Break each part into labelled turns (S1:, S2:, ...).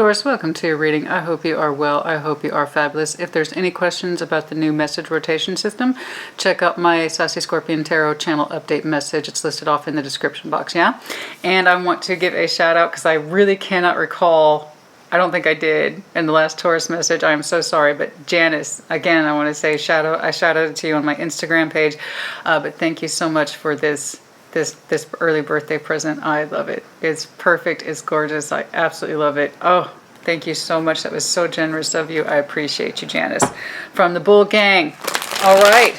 S1: Taurus, welcome to your reading. I hope you are well. I hope you are fabulous. If there's any questions about the new message rotation system, check out my Sassy Scorpion Tarot channel update message. It's listed off in the description box, yeah? And I want to give a shout out because I really cannot recall, I don't think I did in the last Taurus message. I am so sorry, but Janice, again, I want to say I shouted it to you on my Instagram page, but thank you so much for this early birthday present. I love it. It's perfect. It's gorgeous. I absolutely love it. Oh, thank you so much. That was so generous of you. I appreciate you, Janice. From the Bull Gang. All right.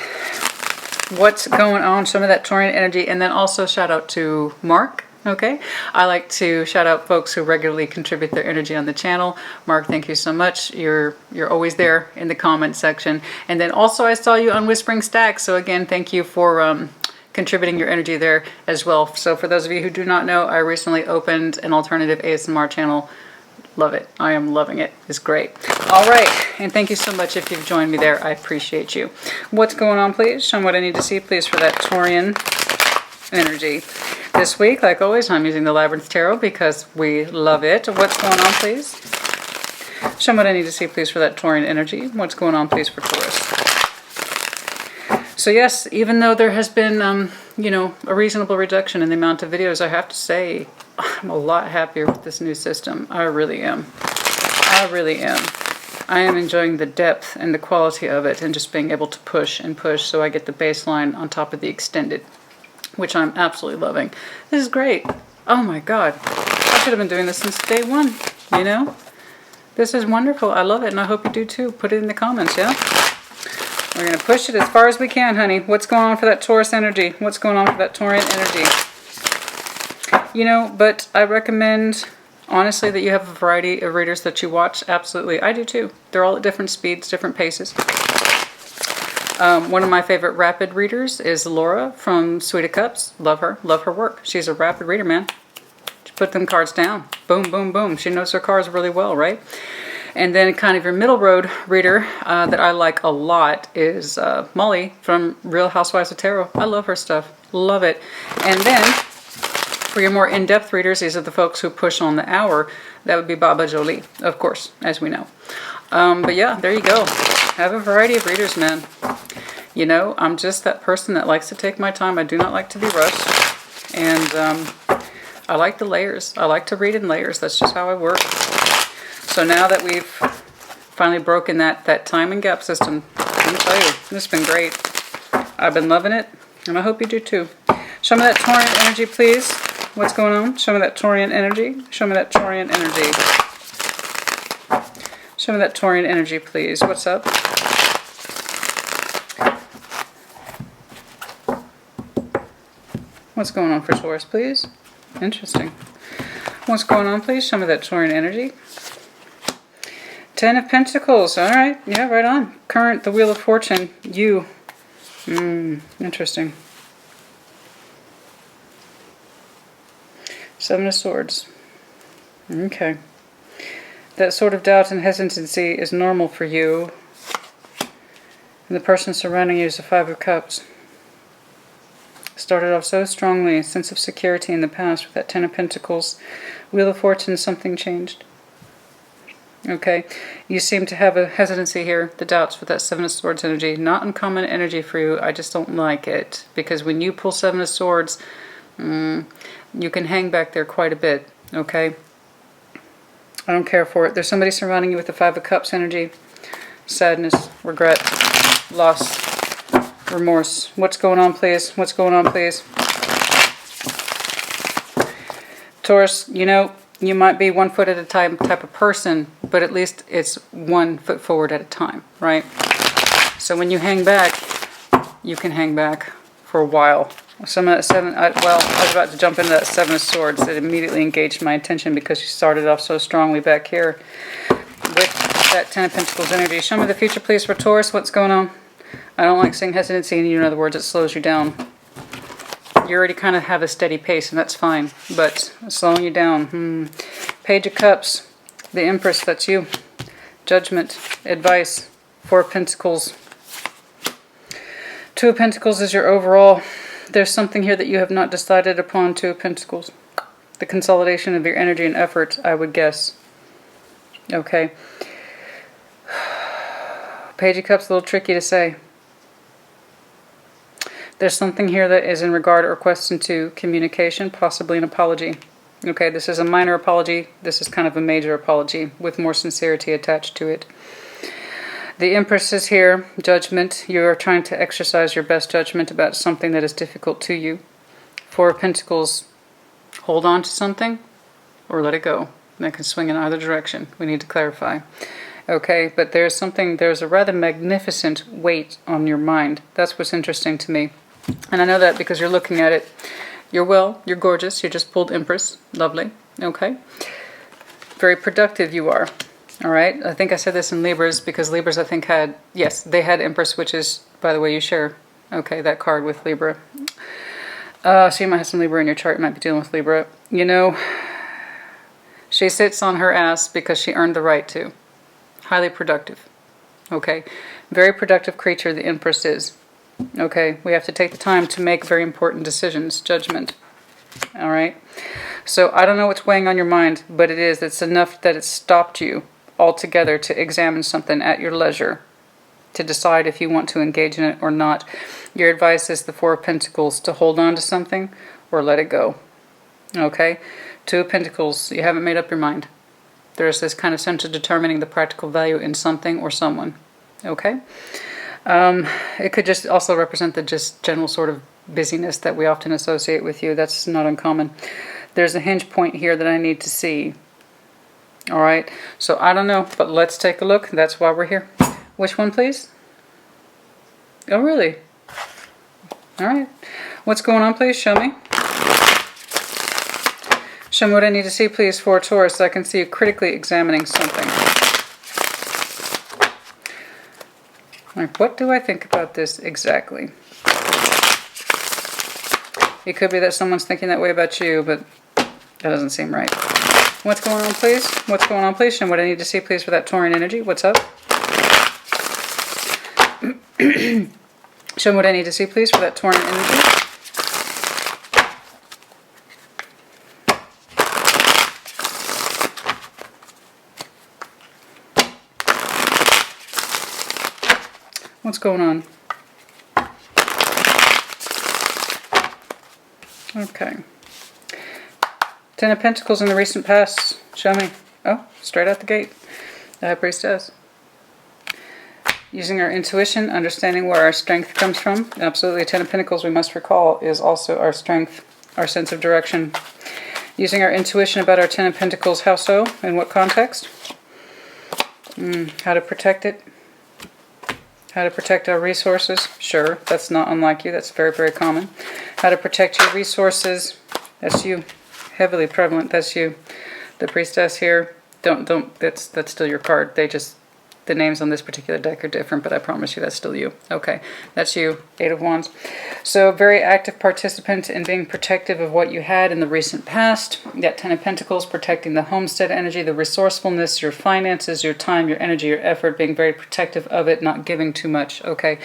S1: What's going on? Some of that Taurian energy. And then also shout out to Mark. Okay. I like to shout out folks who regularly contribute their energy on the channel. Mark, thank you so much. You're always there in the comment section. And then also I saw you on Whispering Stacks. So again, thank you for contributing your energy there as well. So for those of you who do not know, I recently opened an alternative ASMR channel. Love it. I am loving it. It's great. All right. And thank you so much if you've joined me there. I appreciate you. What's going on, please? Show me what I need to see, please, for that Taurian energy. This week, like always, I'm using the Labyrinth Tarot because we love it. What's going on, please? Show me what I need to see, please, for that Taurian energy. What's going on, please, for Taurus? So yes, even though there has been, you know, a reasonable reduction in the amount of videos, I have to say I'm a lot happier with this new system. I really am. I really am. I am enjoying the depth and the quality of it and just being able to push and push so I get the baseline on top of the extended, which I'm absolutely loving. This is great. Oh my God. I should have been doing this since day one, you know? This is wonderful. I love it and I hope you do too. Put it in the comments, yeah? We're going to push it as far as we can, honey. What's going on for that Taurus energy? What's going on for that Taurian energy? You know, but I recommend, honestly, that you have a variety of readers that you watch. Absolutely. I do too. They're all at different speeds, different paces. One of my favorite rapid readers is Laura from Suite of Cups. Love her. Love her work. She's a rapid reader, man. She put them cards down. Boom, boom, boom. She knows her cards really well, right? And then kind of your middle road reader that I like a lot is Molly from Real Housewives of Tarot. I love her stuff. Love it. And then for your more in-depth readers, these are the folks who push on the hour. That would be Baba Jolie, of course, as we know. But yeah, there you go. Have a variety of readers, man. You know, I'm just that person that likes to take my time. I do not like to be rushed. And I like the layers. I like to read in layers. That's just how I work. So now that we've finally broken that time and gap system, let me tell you, this has been great. I've been loving it, and I hope you do too. Show me that Taurian energy, please. What's going on? Show me that Taurian energy. Show me that Taurian energy. Show me that Taurian energy, please. What's up? What's going on for Taurus, please? Interesting. What's going on, please? Show me that Taurian energy. Ten of Pentacles. All right. Yeah, right on. Current, the Wheel of Fortune. You. Interesting. Seven of Swords. Okay. That sort of doubt and hesitancy is normal for you. And the person surrounding you is the Five of Cups. Started off so strongly, a sense of security in the past with that Ten of Pentacles. Wheel of Fortune, something changed. Okay, you seem to have a hesitancy here, the doubts with that Seven of Swords energy. Not uncommon energy for you. I just don't like it. Because when you pull Seven of Swords, you can hang back there quite a bit. Okay? I don't care for it. There's somebody surrounding you with the Five of Cups energy. Sadness, regret, loss, remorse. What's going on, please? What's going on, please? Taurus, you know, you might be 1 foot at a time type of person, but at least it's 1 foot forward at a time, right? So when you hang back, you can hang back for a while. Some of that I was about to jump into that Seven of Swords. It immediately engaged my attention because you started off so strongly back here with that Ten of Pentacles energy. Show me the future, please, for Taurus. What's going on? I don't like seeing hesitancy in you. In other words, it slows you down. You already kind of have a steady pace, and that's fine. But slowing you down. Page of Cups. The Empress, that's you. Judgment. Advice. Four of Pentacles. Two of Pentacles is your overall. There's something here that you have not decided upon. Two of Pentacles. The consolidation of your energy and effort, I would guess. Okay. Page of Cups, a little tricky to say. There's something here that is in regard or question to communication, possibly an apology. Okay, this is a minor apology. This is kind of a major apology with more sincerity attached to it. The Empress is here. Judgment. You are trying to exercise your best judgment about something that is difficult to you. Four of Pentacles. Hold on to something or let it go. That can swing in either direction. We need to clarify. Okay, but there's a rather magnificent weight on your mind. That's what's interesting to me. And I know that because you're looking at it. You're gorgeous. You just pulled Empress. Lovely. Okay. Very productive you are. All right. I think I said this in Libras because Libras, I think, they had Empress, which is, by the way, you share, okay, that card with Libra. So you might have some Libra in your chart. You might be dealing with Libra. You know, she sits on her ass because she earned the right to. Highly productive. Okay. Very productive creature the Empress is. Okay, we have to take the time to make very important decisions, judgment. All right, so I don't know what's weighing on your mind, but it's enough that it stopped you altogether to examine something at your leisure, to decide if you want to engage in it or not. Your advice is the Four of Pentacles, to hold on to something or let it go. Okay, Two of Pentacles, you haven't made up your mind. There's this kind of sense of determining the practical value in something or someone. Okay. It could just also represent the just general sort of busyness that we often associate with you. That's not uncommon. There's a hinge point here that I need to see. All right. So I don't know, but let's take a look. That's why we're here. Which one, please? Oh, really? All right. What's going on, please? Show me. Show me what I need to see, please, for Taurus, so I can see you critically examining something. Like, what do I think about this exactly? It could be that someone's thinking that way about you, but that doesn't seem right. What's going on, please? What's going on, please? And what I need to see, please, for that Taurian energy. What's up? Show me what I need to see, please, for that Taurian energy. What's going on? Okay. Ten of Pentacles in the recent past. Show me. Oh, straight out the gate. The High Priestess. Using our intuition, understanding where our strength comes from. Absolutely. Ten of Pentacles, we must recall, is also our strength, our sense of direction. Using our intuition about our Ten of Pentacles. How so? In what context? How to protect it. How to protect our resources. Sure, that's not unlike you. That's very, very common. How to protect your resources. That's you. Heavily prevalent. That's you. The Priestess here. That's still your card. The names on this particular deck are different, but I promise you that's still you. Okay, that's you. Eight of Wands. So, very active participant in being protective of what you had in the recent past. You got Ten of Pentacles, protecting the homestead energy, the resourcefulness, your finances, your time, your energy, your effort, being very protective of it, not giving too much, okay?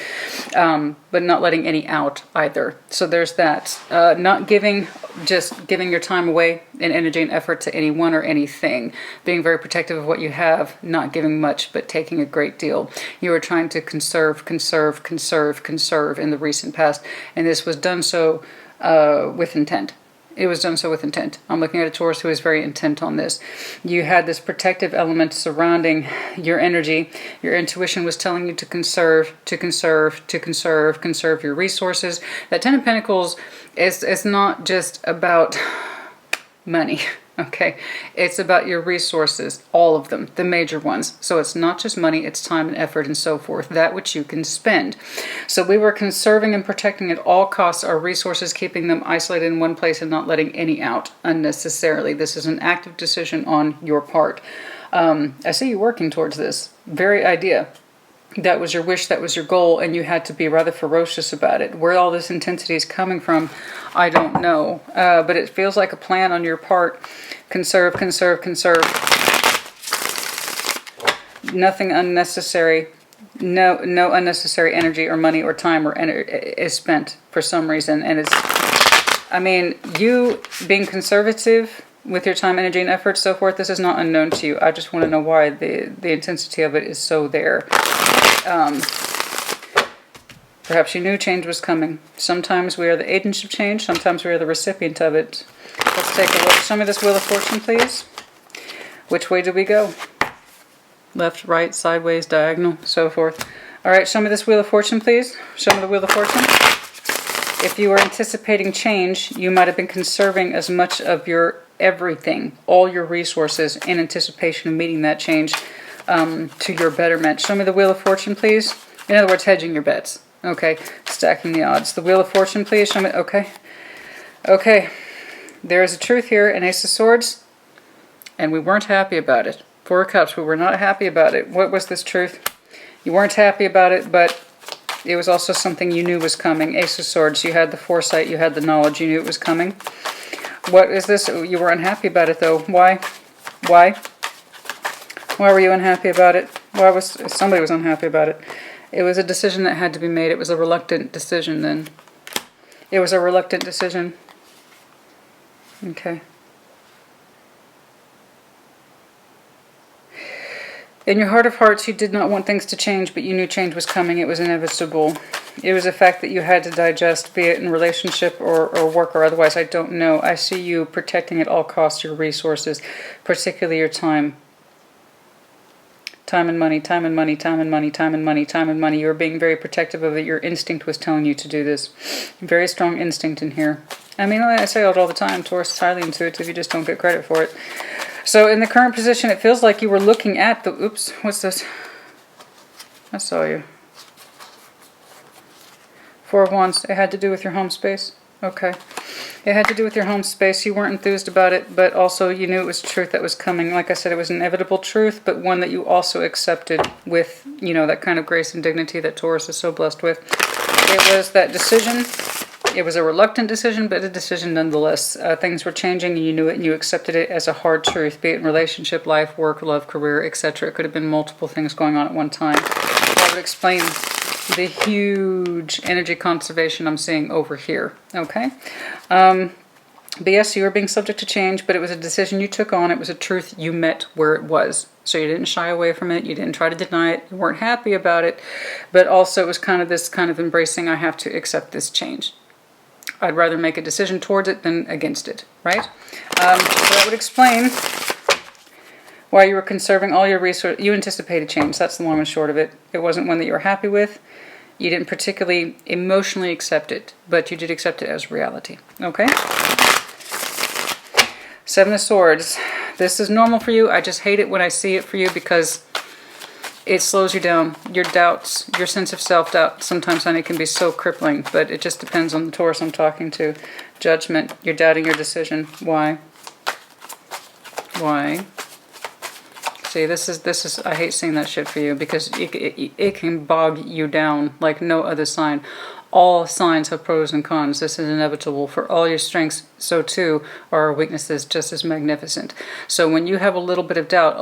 S1: But not letting any out either. So there's that. Not giving, just giving your time away and energy and effort to anyone or anything. Being very protective of what you have, not giving much, but taking a great deal. You are trying to conserve in the recent past, and this was done so with intent. It was done so with intent. I'm looking at a Taurus who is very intent on this. You had this protective element surrounding your energy. Your intuition was telling you to conserve your resources. That Ten of Pentacles is not just about money. Okay, it's about your resources, all of them, the major ones. So it's not just money, it's time and effort and so forth, that which you can spend. So we were conserving and protecting at all costs our resources, keeping them isolated in one place and not letting any out unnecessarily. This is an active decision on your part. I see you working towards this very idea. That was your wish, that was your goal, and you had to be rather ferocious about it. Where all this intensity is coming from, I don't know. But it feels like a plan on your part. Conserve. Nothing unnecessary. No unnecessary energy or money or time is spent for some reason. And it's, I mean, you being conservative with your time, energy, and effort, so forth. This is not unknown to you. I just want to know why the intensity of it is so there. Perhaps you knew change was coming. Sometimes we are the agents of change. Sometimes we are the recipient of it. Let's take a look. Show me this Wheel of Fortune, please. Which way do we go? Left, right, sideways, diagonal, so forth. All right, show me this Wheel of Fortune, please. Show me the Wheel of Fortune. If you were anticipating change, you might have been conserving as much of your everything, all your resources, in anticipation of meeting that change to your betterment. Show me the Wheel of Fortune, please. In other words, hedging your bets. Okay, stacking the odds. The Wheel of Fortune, please. Show me. Okay. Okay. There is a truth here, an Ace of Swords, and we weren't happy about it. Four of Cups, we were not happy about it. What was this truth? You weren't happy about it, but it was also something you knew was coming. Ace of Swords, you had the foresight, you had the knowledge, you knew it was coming. What is this? You were unhappy about it, though. Why? Why? Why were you unhappy about it? Why was somebody was unhappy about it? It was a decision that had to be made. It was a reluctant decision then. It was a reluctant decision. Okay. In your heart of hearts, you did not want things to change, but you knew change was coming. It was inevitable. It was a fact that you had to digest, be it in relationship or work or otherwise. I don't know. I see you protecting at all costs your resources, particularly your time. Time and money, time and money, time and money, time and money, time and money. You were being very protective of it. Your instinct was telling you to do this. Very strong instinct in here. I mean, I say it all the time. Taurus is highly intuitive. You just don't get credit for it. So in the current position, it feels like you were looking at the... Oops, what's this? I saw you. Four of Wands. It had to do with your home space. Okay. It had to do with your home space. You weren't enthused about it, but also you knew it was truth that was coming. Like I said, it was an inevitable truth, but one that you also accepted with, you know, that kind of grace and dignity that Taurus is so blessed with. It was that decision. It was a reluctant decision, but a decision nonetheless. Things were changing, and you knew it, and you accepted it as a hard truth, be it in relationship, life, work, love, career, etc. It could have been multiple things going on at one time. That would explain the huge energy conservation I'm seeing over here. Okay? But yes, you were being subject to change, but it was a decision you took on. It was a truth you met where it was. So you didn't shy away from it. You didn't try to deny it. You weren't happy about it. But also it was kind of this kind of embracing, I have to accept this change. I'd rather make a decision towards it than against it, right? So that would explain why you were conserving all your resources. You anticipated change. That's the long and short of it. It wasn't one that you were happy with. You didn't particularly emotionally accept it, but you did accept it as reality. Okay? Seven of Swords. This is normal for you. I just hate it when I see it for you because it slows you down. Your doubts, your sense of self-doubt, sometimes, honey, can be so crippling, but it just depends on the Taurus I'm talking to. Judgment. You're doubting your decision. Why? Why? See, this is. I hate seeing that shit for you because it can bog you down like no other sign. All signs have pros and cons. This is inevitable. For all your strengths, so too are our weaknesses, just as magnificent. So when you have a little bit of doubt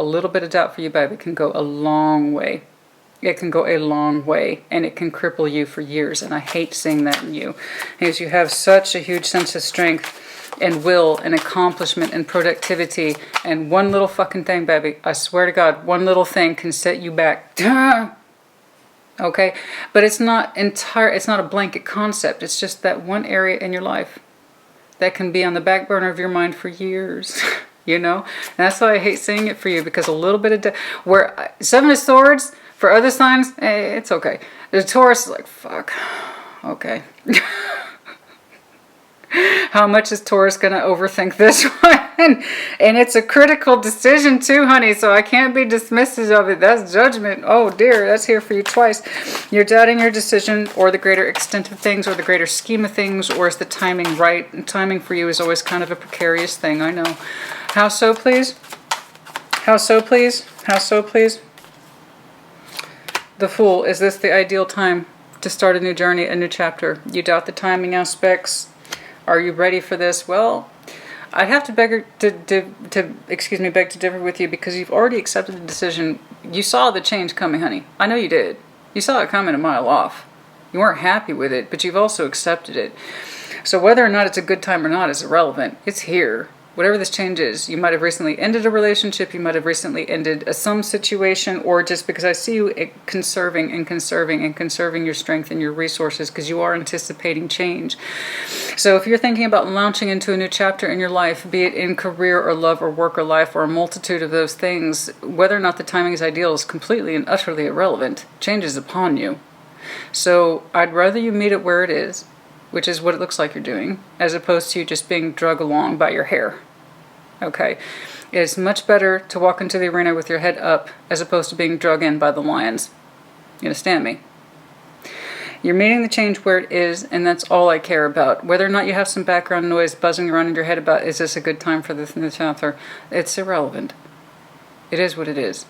S1: for you, baby, can go a long way. It can go a long way, and it can cripple you for years. And I hate seeing that in you, because you have such a huge sense of strength and will and accomplishment and productivity, and one little fucking thing, baby, I swear to God, one little thing can set you back. Okay, but it's not a blanket concept. It's just that one area in your life that can be on the back burner of your mind for years. You know, and that's why I hate seeing it for you, because a little bit of where Seven of Swords for other signs, it's okay. The Taurus is like, fuck, okay. How much is Taurus going to overthink this one? And it's a critical decision too, honey, so I can't be dismissive of it. That's judgment. Oh dear, that's here for you twice. You're doubting your decision or the greater extent of things or the greater scheme of things, or is the timing right? And timing for you is always kind of a precarious thing, I know. How so, please? How so, please? How so, please? The Fool. Is this the ideal time to start a new journey, a new chapter? You doubt the timing aspects. Are you ready for this? Well, I have to beg to differ with you, because you've already accepted the decision. You saw the change coming, honey. I know you did. You saw it coming a mile off. You weren't happy with it, but you've also accepted it. So whether or not it's a good time or not is irrelevant. It's here. whatever this change is. You might have recently ended a relationship, you might have recently ended some situation, or just because I see you conserving and conserving and conserving your strength and your resources because you are anticipating change. So if you're thinking about launching into a new chapter in your life, be it in career or love or work or life or a multitude of those things, whether or not the timing is ideal is completely and utterly irrelevant. Change is upon you. So I'd rather you meet it where it is, which is what it looks like you're doing, as opposed to you just being drug along by your hair. Okay? It's much better to walk into the arena with your head up as opposed to being drug in by the lions. You understand me? You're meeting the change where it is, and that's all I care about. Whether or not you have some background noise buzzing around in your head about, is this a good time for this new chapter? It's irrelevant. It is what it is.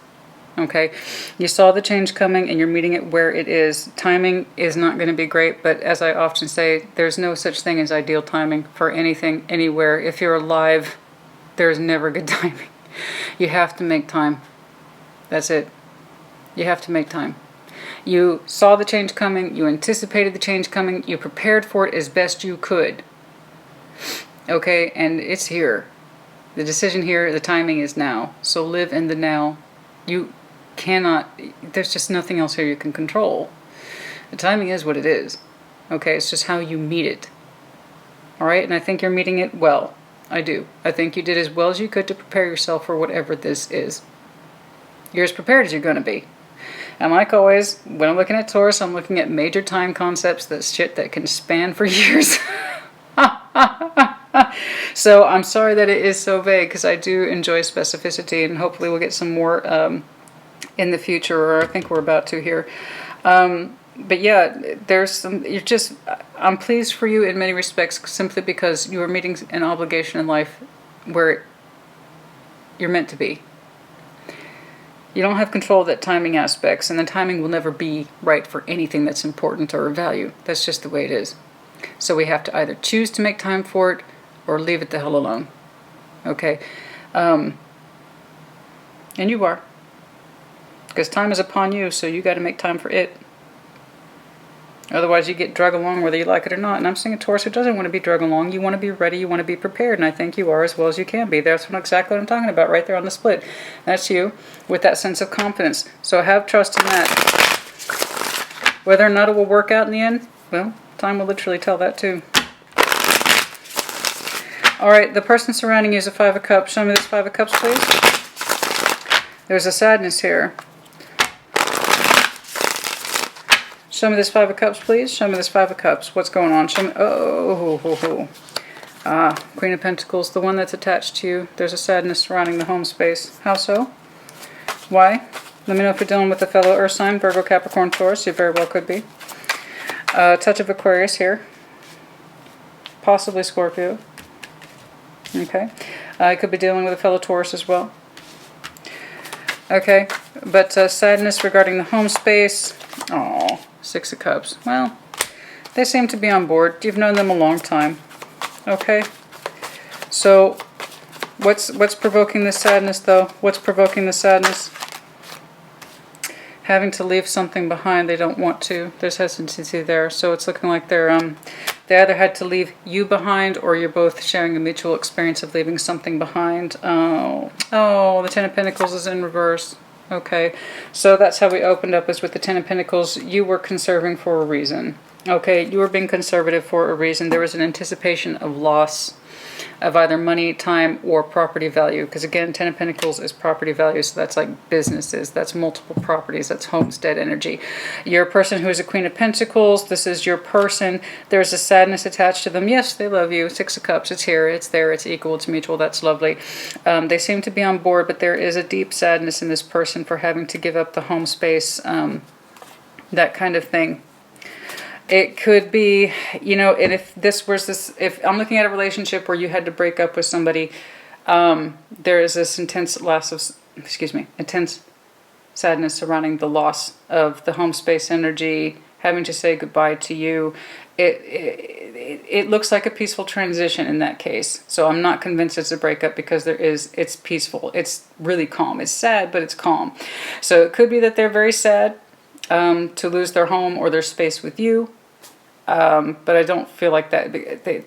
S1: Okay, you saw the change coming and you're meeting it where it is. Timing is not going to be great, but as I often say, there's no such thing as ideal timing for anything, anywhere. If you're alive, there's never good timing. You have to make time. That's it. You have to make time. You saw the change coming, you anticipated the change coming, you prepared for it as best you could. Okay, and it's here. The decision here, the timing is now. So live in the now. You cannot, there's just nothing else here you can control. The timing is what it is. Okay, it's just how you meet it. Alright, and I think you're meeting it well. I do. I think you did as well as you could to prepare yourself for whatever this is. You're as prepared as you're going to be. And like always, when I'm looking at Taurus, I'm looking at major time concepts, that's shit that can span for years. So I'm sorry that it is so vague, because I do enjoy specificity, and hopefully we'll get some more in the future, or I think we're about to here. But yeah, there's some, I'm pleased for you in many respects, simply because you are meeting an obligation in life where you're meant to be. You don't have control of that timing aspects, and the timing will never be right for anything that's important or of value. That's just the way it is. So we have to either choose to make time for it, or leave it the hell alone. Okay? And you are. Because time is upon you, so you got to make time for it. Otherwise you get drug along whether you like it or not. And I'm seeing a Taurus who doesn't want to be drug along. You want to be ready, you want to be prepared, and I think you are as well as you can be. That's exactly what I'm talking about right there on the split. That's you with that sense of confidence. So have trust in that. Whether or not it will work out in the end, well, time will literally tell that too. Alright, the person surrounding you is a Five of Cups. Show me this Five of Cups, please. There's a sadness here. Show me this Five of Cups, please. Show me this Five of Cups. What's going on? Show me. Queen of Pentacles, the one that's attached to you. There's a sadness surrounding the home space. How so? Why? Let me know if you're dealing with a fellow Earth sign, Virgo, Capricorn, Taurus. You very well could be. Touch of Aquarius here. Possibly Scorpio. Okay. I could be dealing with a fellow Taurus as well. Okay. But sadness regarding the home space. Oh, Six of Cups. Well, they seem to be on board. You've known them a long time. Okay. So, what's provoking this sadness, though? What's provoking the sadness? Having to leave something behind they don't want to. There's hesitancy there. So it's looking like they're they either had to leave you behind, or you're both sharing a mutual experience of leaving something behind. Oh, the Ten of Pentacles is in reverse. Okay, so that's how we opened up, is with the Ten of Pentacles. You were conserving for a reason. Okay, you were being conservative for a reason. There was an anticipation of loss of either money, time, or property value. Because again, Ten of Pentacles is property value, so that's like businesses, that's multiple properties, that's homestead energy. You're a person who is a Queen of Pentacles. This is your person. There's a sadness attached to them. Yes, they love you. Six of Cups, it's here, it's there, it's equal, it's mutual, that's lovely. They seem to be on board, but there is a deep sadness in this person for having to give up the home space, that kind of thing. It could be, you know, and if I'm looking at a relationship where you had to break up with somebody, there is this intense intense sadness surrounding the loss of the home space energy, having to say goodbye to you. It looks like a peaceful transition in that case. So I'm not convinced it's a breakup, because it's peaceful. It's really calm. It's sad, but it's calm. So it could be that they're very sad to lose their home or their space with you. But I don't feel like that.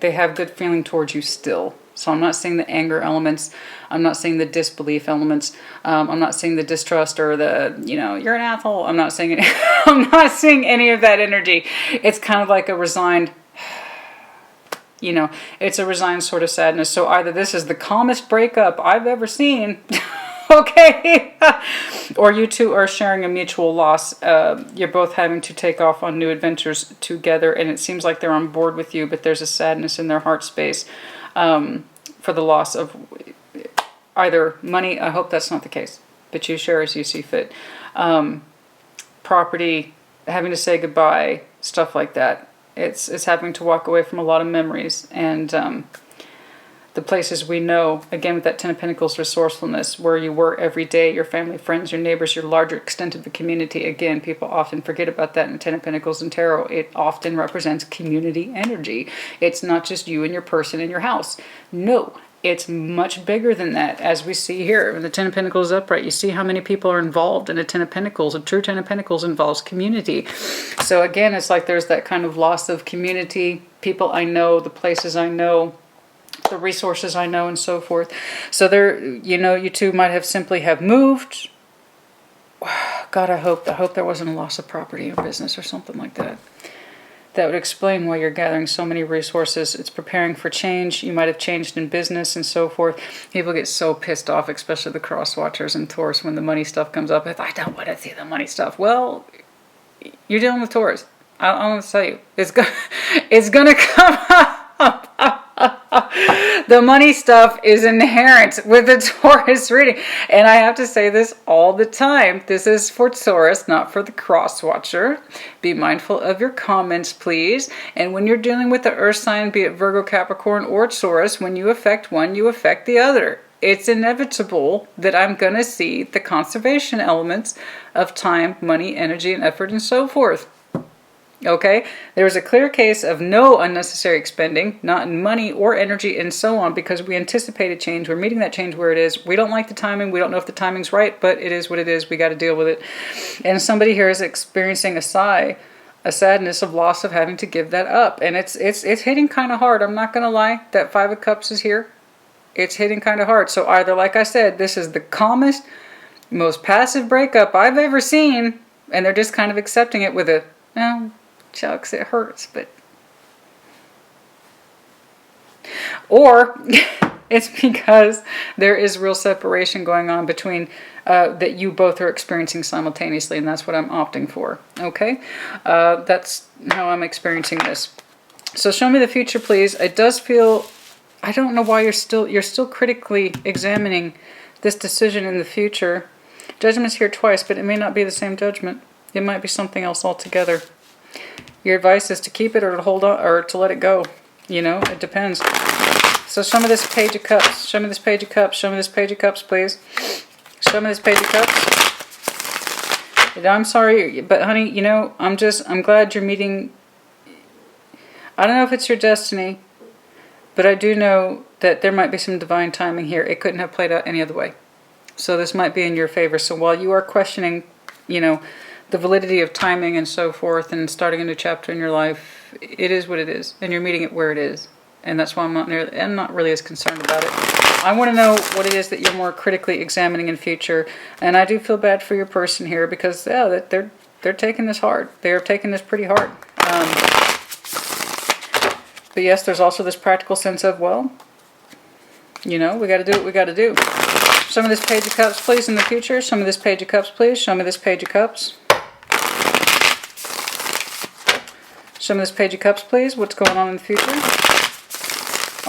S1: They have good feeling towards you still. So I'm not seeing the anger elements. I'm not seeing the disbelief elements. I'm not seeing the distrust or the, you know, you're an asshole. I'm not seeing I'm not seeing any of that energy. It's kind of like a resigned, you know, it's a resigned sort of sadness. So either this is the calmest breakup I've ever seen, okay, or you two are sharing a mutual loss. You're both having to take off on new adventures together, and it seems like they're on board with you, but there's a sadness in their heart space for the loss of either money. I hope that's not the case, but you share as you see fit. Property, having to say goodbye, stuff like that. It's having to walk away from a lot of memories and the places we know, again with that Ten of Pentacles resourcefulness, where you were every day, your family, friends, your neighbors, your larger extent of the community. Again, people often forget about that in the Ten of Pentacles and Tarot. It often represents community energy. It's not just you and your person in your house. No, it's much bigger than that, as we see here. When the Ten of Pentacles upright, you see how many people are involved in a Ten of Pentacles. A true Ten of Pentacles involves community. So again, it's like there's that kind of loss of community, people I know, the places I know, the resources I know, and so forth. So there, you know, you two might have simply have moved. God, I hope there wasn't a loss of property or business or something like that. That would explain why you're gathering so many resources. It's preparing for change. You might have changed in business and so forth. People get so pissed off, especially the cross watchers and Taurus, when the money stuff comes up. I don't want to see the money stuff. Well, you're dealing with Taurus. I'm going to tell you, it's going to come up. The money stuff is inherent with the Taurus reading. And I have to say this all the time. This is for Taurus, not for the cross watcher. Be mindful of your comments, please. And when you're dealing with the earth sign, be it Virgo, Capricorn, or Taurus, when you affect one, you affect the other. It's inevitable that I'm going to see the conservation elements of time, money, energy, and effort, and so forth. Okay, there's a clear case of no unnecessary expending, not in money or energy and so on, because we anticipated change. We're meeting that change where it is. We don't like the timing. We don't know if the timing's right, but it is what it is. We got to deal with it. And somebody here is experiencing a sigh, a sadness of loss of having to give that up. And it's hitting kind of hard. I'm not going to lie. That Five of Cups is here. It's hitting kind of hard. So either, like I said, this is the calmest, most passive breakup I've ever seen, and they're just kind of accepting it with a, oh, shucks, it hurts, but... Or it's because there is real separation going on between that you both are experiencing simultaneously, and that's what I'm opting for. Okay? That's how I'm experiencing this. So show me the future, please. It does feel... I don't know why you're still critically examining this decision in the future. Judgment's here twice, but it may not be the same judgment. It might be something else altogether. Your advice is to keep it or to hold on or to let it go. You know, it depends. So show me this Page of Cups. Show me this Page of Cups. Show me this Page of Cups, please. Show me this Page of Cups. I'm sorry, but honey, you know, I'm glad you're meeting. I don't know if it's your destiny, but I do know that there might be some divine timing here. It couldn't have played out any other way. So this might be in your favor. So while you are questioning, you know, the validity of timing and so forth and starting a new chapter in your life, it is what it is. And you're meeting it where it is. And that's why I'm not really as concerned about it. I want to know what it is that you're more critically examining in future. And I do feel bad for your person here because, yeah, they're taking this hard. They are taking this pretty hard. But yes, there's also this practical sense of, well, you know, we got to do what we got to do. Show me this Page of Cups, please, in the future. Show me this Page of Cups, please. Show me this Page of Cups. Show me this Page of Cups, please. What's going on in the future?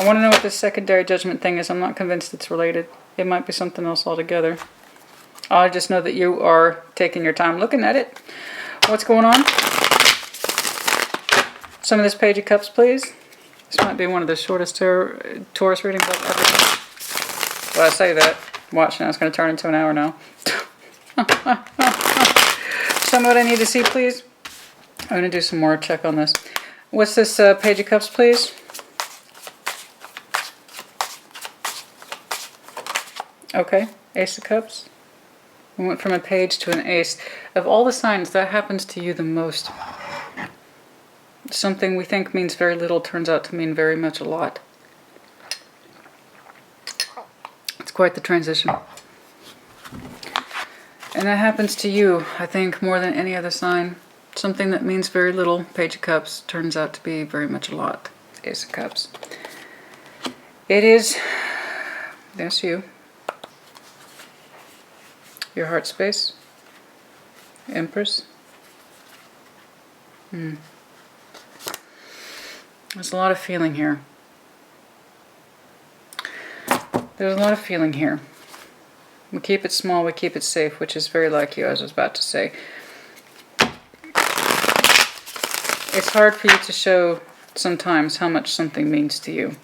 S1: I want to know what this secondary judgment thing is. I'm not convinced it's related. It might be something else altogether. I just know that you are taking your time looking at it. What's going on? Show me this Page of Cups, please. This might be one of the shortest Taurus readings I've ever done. Well, I say that. Watch now. It's going to turn into an hour now. Show me what I need to see, please. I'm going to do some more check on this. What's this Page of Cups, please? Okay, Ace of Cups. We went from a page to an ace. Of all the signs, that happens to you the most. Something we think means very little turns out to mean very much a lot. Quite the transition. And that happens to you, I think, more than any other sign. Something that means very little, Page of Cups, turns out to be very much a lot. Ace of Cups. It is, that's you. Your heart space. Empress. There's a lot of feeling here. There's a lot of feeling here. We keep it small, we keep it safe, which is very like you, as I was about to say. It's hard for you to show sometimes how much something means to you.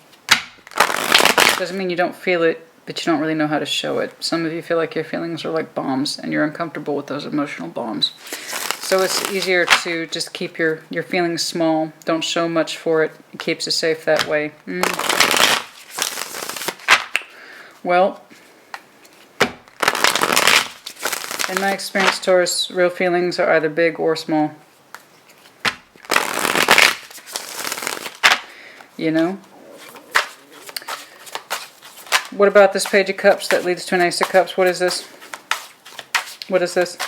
S1: Doesn't mean you don't feel it, but you don't really know how to show it. Some of you feel like your feelings are like bombs, and you're uncomfortable with those emotional bombs. So it's easier to just keep your feelings small. Don't show much for it. It keeps it safe that way. Well, in my experience, Taurus, real feelings are either big or small. You know? What about this Page of Cups that leads to an Ace of Cups? What is this? What is this?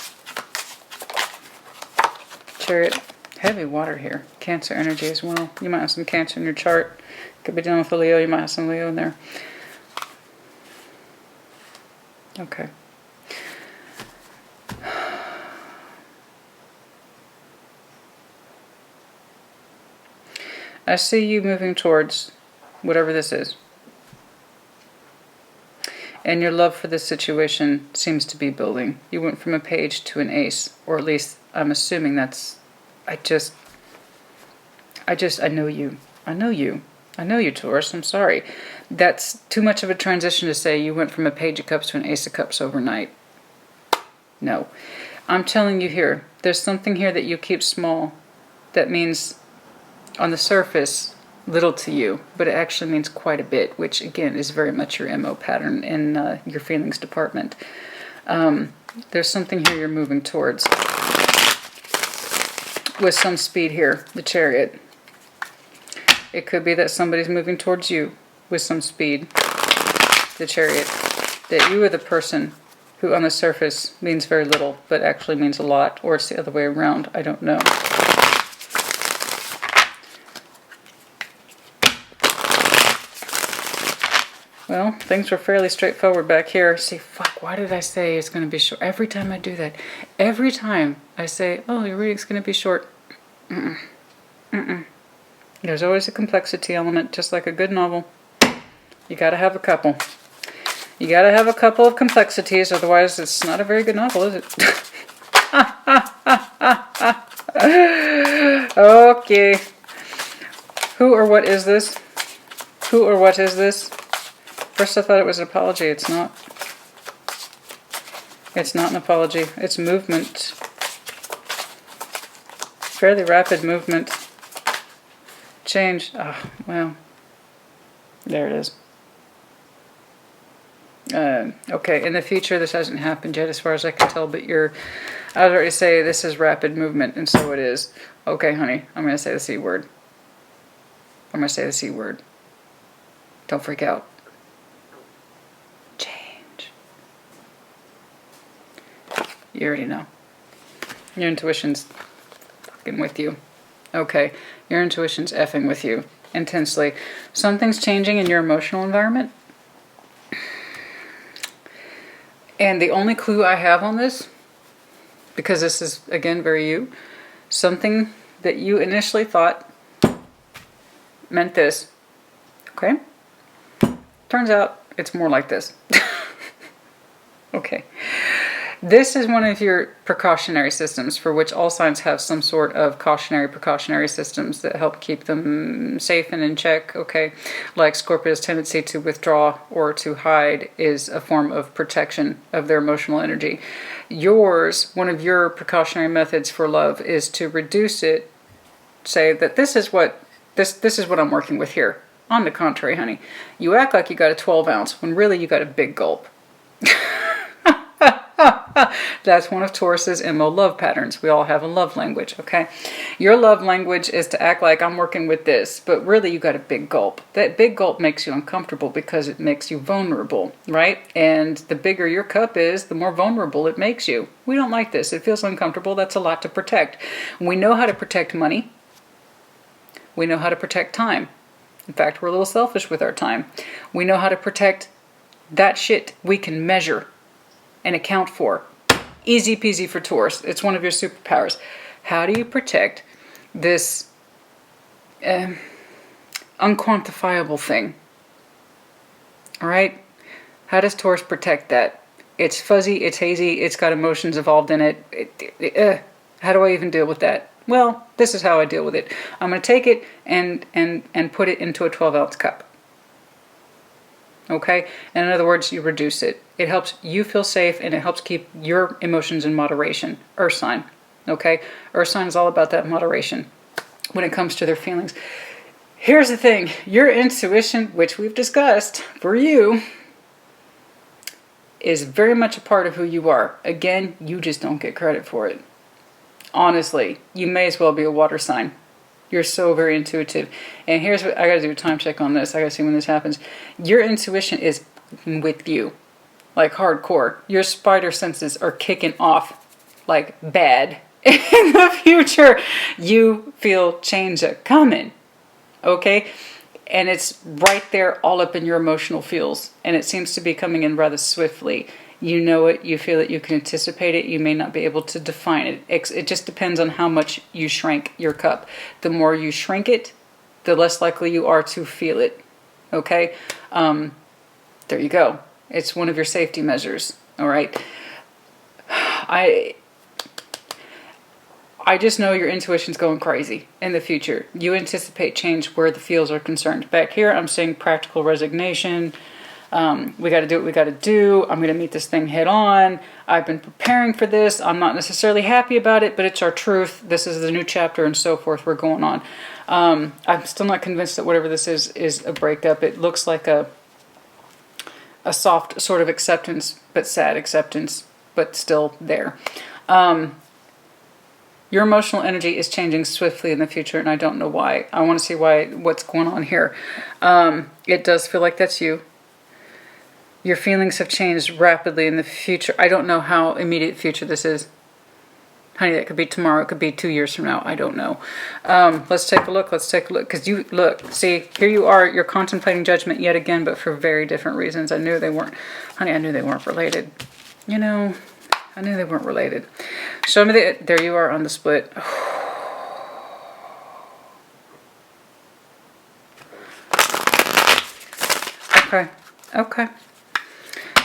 S1: Chariot. Heavy water here. Cancer energy as well. You might have some Cancer in your chart. Could be dealing with a Leo. You might have some Leo in there. Okay. I see you moving towards whatever this is. And your love for this situation seems to be building. You went from a page to an ace, or at least I'm assuming that's, I know you. I know you. I know you, Taurus. I'm sorry. That's too much of a transition to say you went from a Page of Cups to an Ace of Cups overnight. No. I'm telling you here, there's something here that you keep small that means on the surface little to you, but it actually means quite a bit, which again is very much your MO pattern in your feelings department. There's something here you're moving towards with some speed here, the Chariot. It could be that somebody's moving towards you with some speed, the Chariot. That you are the person who on the surface means very little, but actually means a lot, or it's the other way around, I don't know. Well, things were fairly straightforward back here. See, fuck, why did I say it's going to be short? Every time I do that, every time I say, oh, your reading's going to be short. There's always a complexity element, just like a good novel. You got to have a couple. You got to have a couple of complexities, otherwise it's not a very good novel, is it? Okay. Who or what is this? Who or what is this? First I thought it was an apology. It's not. It's not an apology. It's movement. Fairly rapid movement. Change. Oh, well. There it is. Okay, in the future this hasn't happened yet as far as I can tell, but I would already say this is rapid movement, and so it is. Okay, honey, I'm going to say the C word. I'm going to say the C word. Don't freak out. Change. You already know. Your intuition's fucking with you. Okay, your intuition's effing with you intensely. Something's changing in your emotional environment. And the only clue I have on this, because this is, again, very you, something that you initially thought meant this, okay? Turns out it's more like this. Okay. This is one of your precautionary systems, for which all signs have some sort of precautionary systems that help keep them safe and in check, okay? Like Scorpio's tendency to withdraw or to hide is a form of protection of their emotional energy. Yours, one of your precautionary methods for love is to reduce it, say that this is what I'm working with here. On the contrary, honey, you act like you got a 12 ounce when really you got a big gulp. That's one of Taurus's MO love patterns. We all have a love language, okay? Your love language is to act like I'm working with this, but really you got a big gulp. That big gulp makes you uncomfortable because it makes you vulnerable, right? And the bigger your cup is, the more vulnerable it makes you. We don't like this. It feels uncomfortable. That's a lot to protect. We know how to protect money. We know how to protect time. In fact, we're a little selfish with our time. We know how to protect that shit we can measure and account for. Easy peasy for Taurus. It's one of your superpowers. How do you protect this unquantifiable thing? All right? How does Taurus protect that? It's fuzzy, it's hazy, it's got emotions involved in it. How do I even deal with that? Well, this is how I deal with it. I'm going to take it and put it into a 12-ounce cup. Okay? And in other words, you reduce it. It helps you feel safe and it helps keep your emotions in moderation. Earth sign. Okay? Earth sign is all about that moderation when it comes to their feelings. Here's the thing. Your intuition, which we've discussed for you, is very much a part of who you are. Again, you just don't get credit for it. Honestly, you may as well be a water sign. You're so very intuitive. And here's what I got to do a time check on this. I got to see when this happens. Your intuition is with you, like hardcore. Your spider senses are kicking off like bad. In the future, you feel change coming. Okay? And it's right there all up in your emotional feels. And it seems to be coming in rather swiftly. You know it, you feel it, you can anticipate it, you may not be able to define it. It just depends on how much you shrink your cup. The more you shrink it, the less likely you are to feel it. Okay? There you go. It's one of your safety measures. All right? I just know your intuition's going crazy in the future. You anticipate change where the feels are concerned. Back here, I'm saying practical resignation. We got to do what we got to do. I'm going to meet this thing head on. I've been preparing for this. I'm not necessarily happy about it, but it's our truth. This is the new chapter and so forth. We're going on. I'm still not convinced that whatever this is a breakup. It looks like a soft sort of acceptance, but sad acceptance, but still there. Your emotional energy is changing swiftly in the future, and I don't know why. I want to see what's going on here. It does feel like that's you. Your feelings have changed rapidly in the future. I don't know how immediate future this is. Honey, that could be tomorrow. It could be 2 years from now. I don't know. Let's take a look. Let's take a look. Because you, look, see, here you are. You're contemplating judgment yet again, but for very different reasons. I knew they weren't, honey, I knew they weren't related. You know, I knew they weren't related. Show me there you are on the split. Okay. Okay.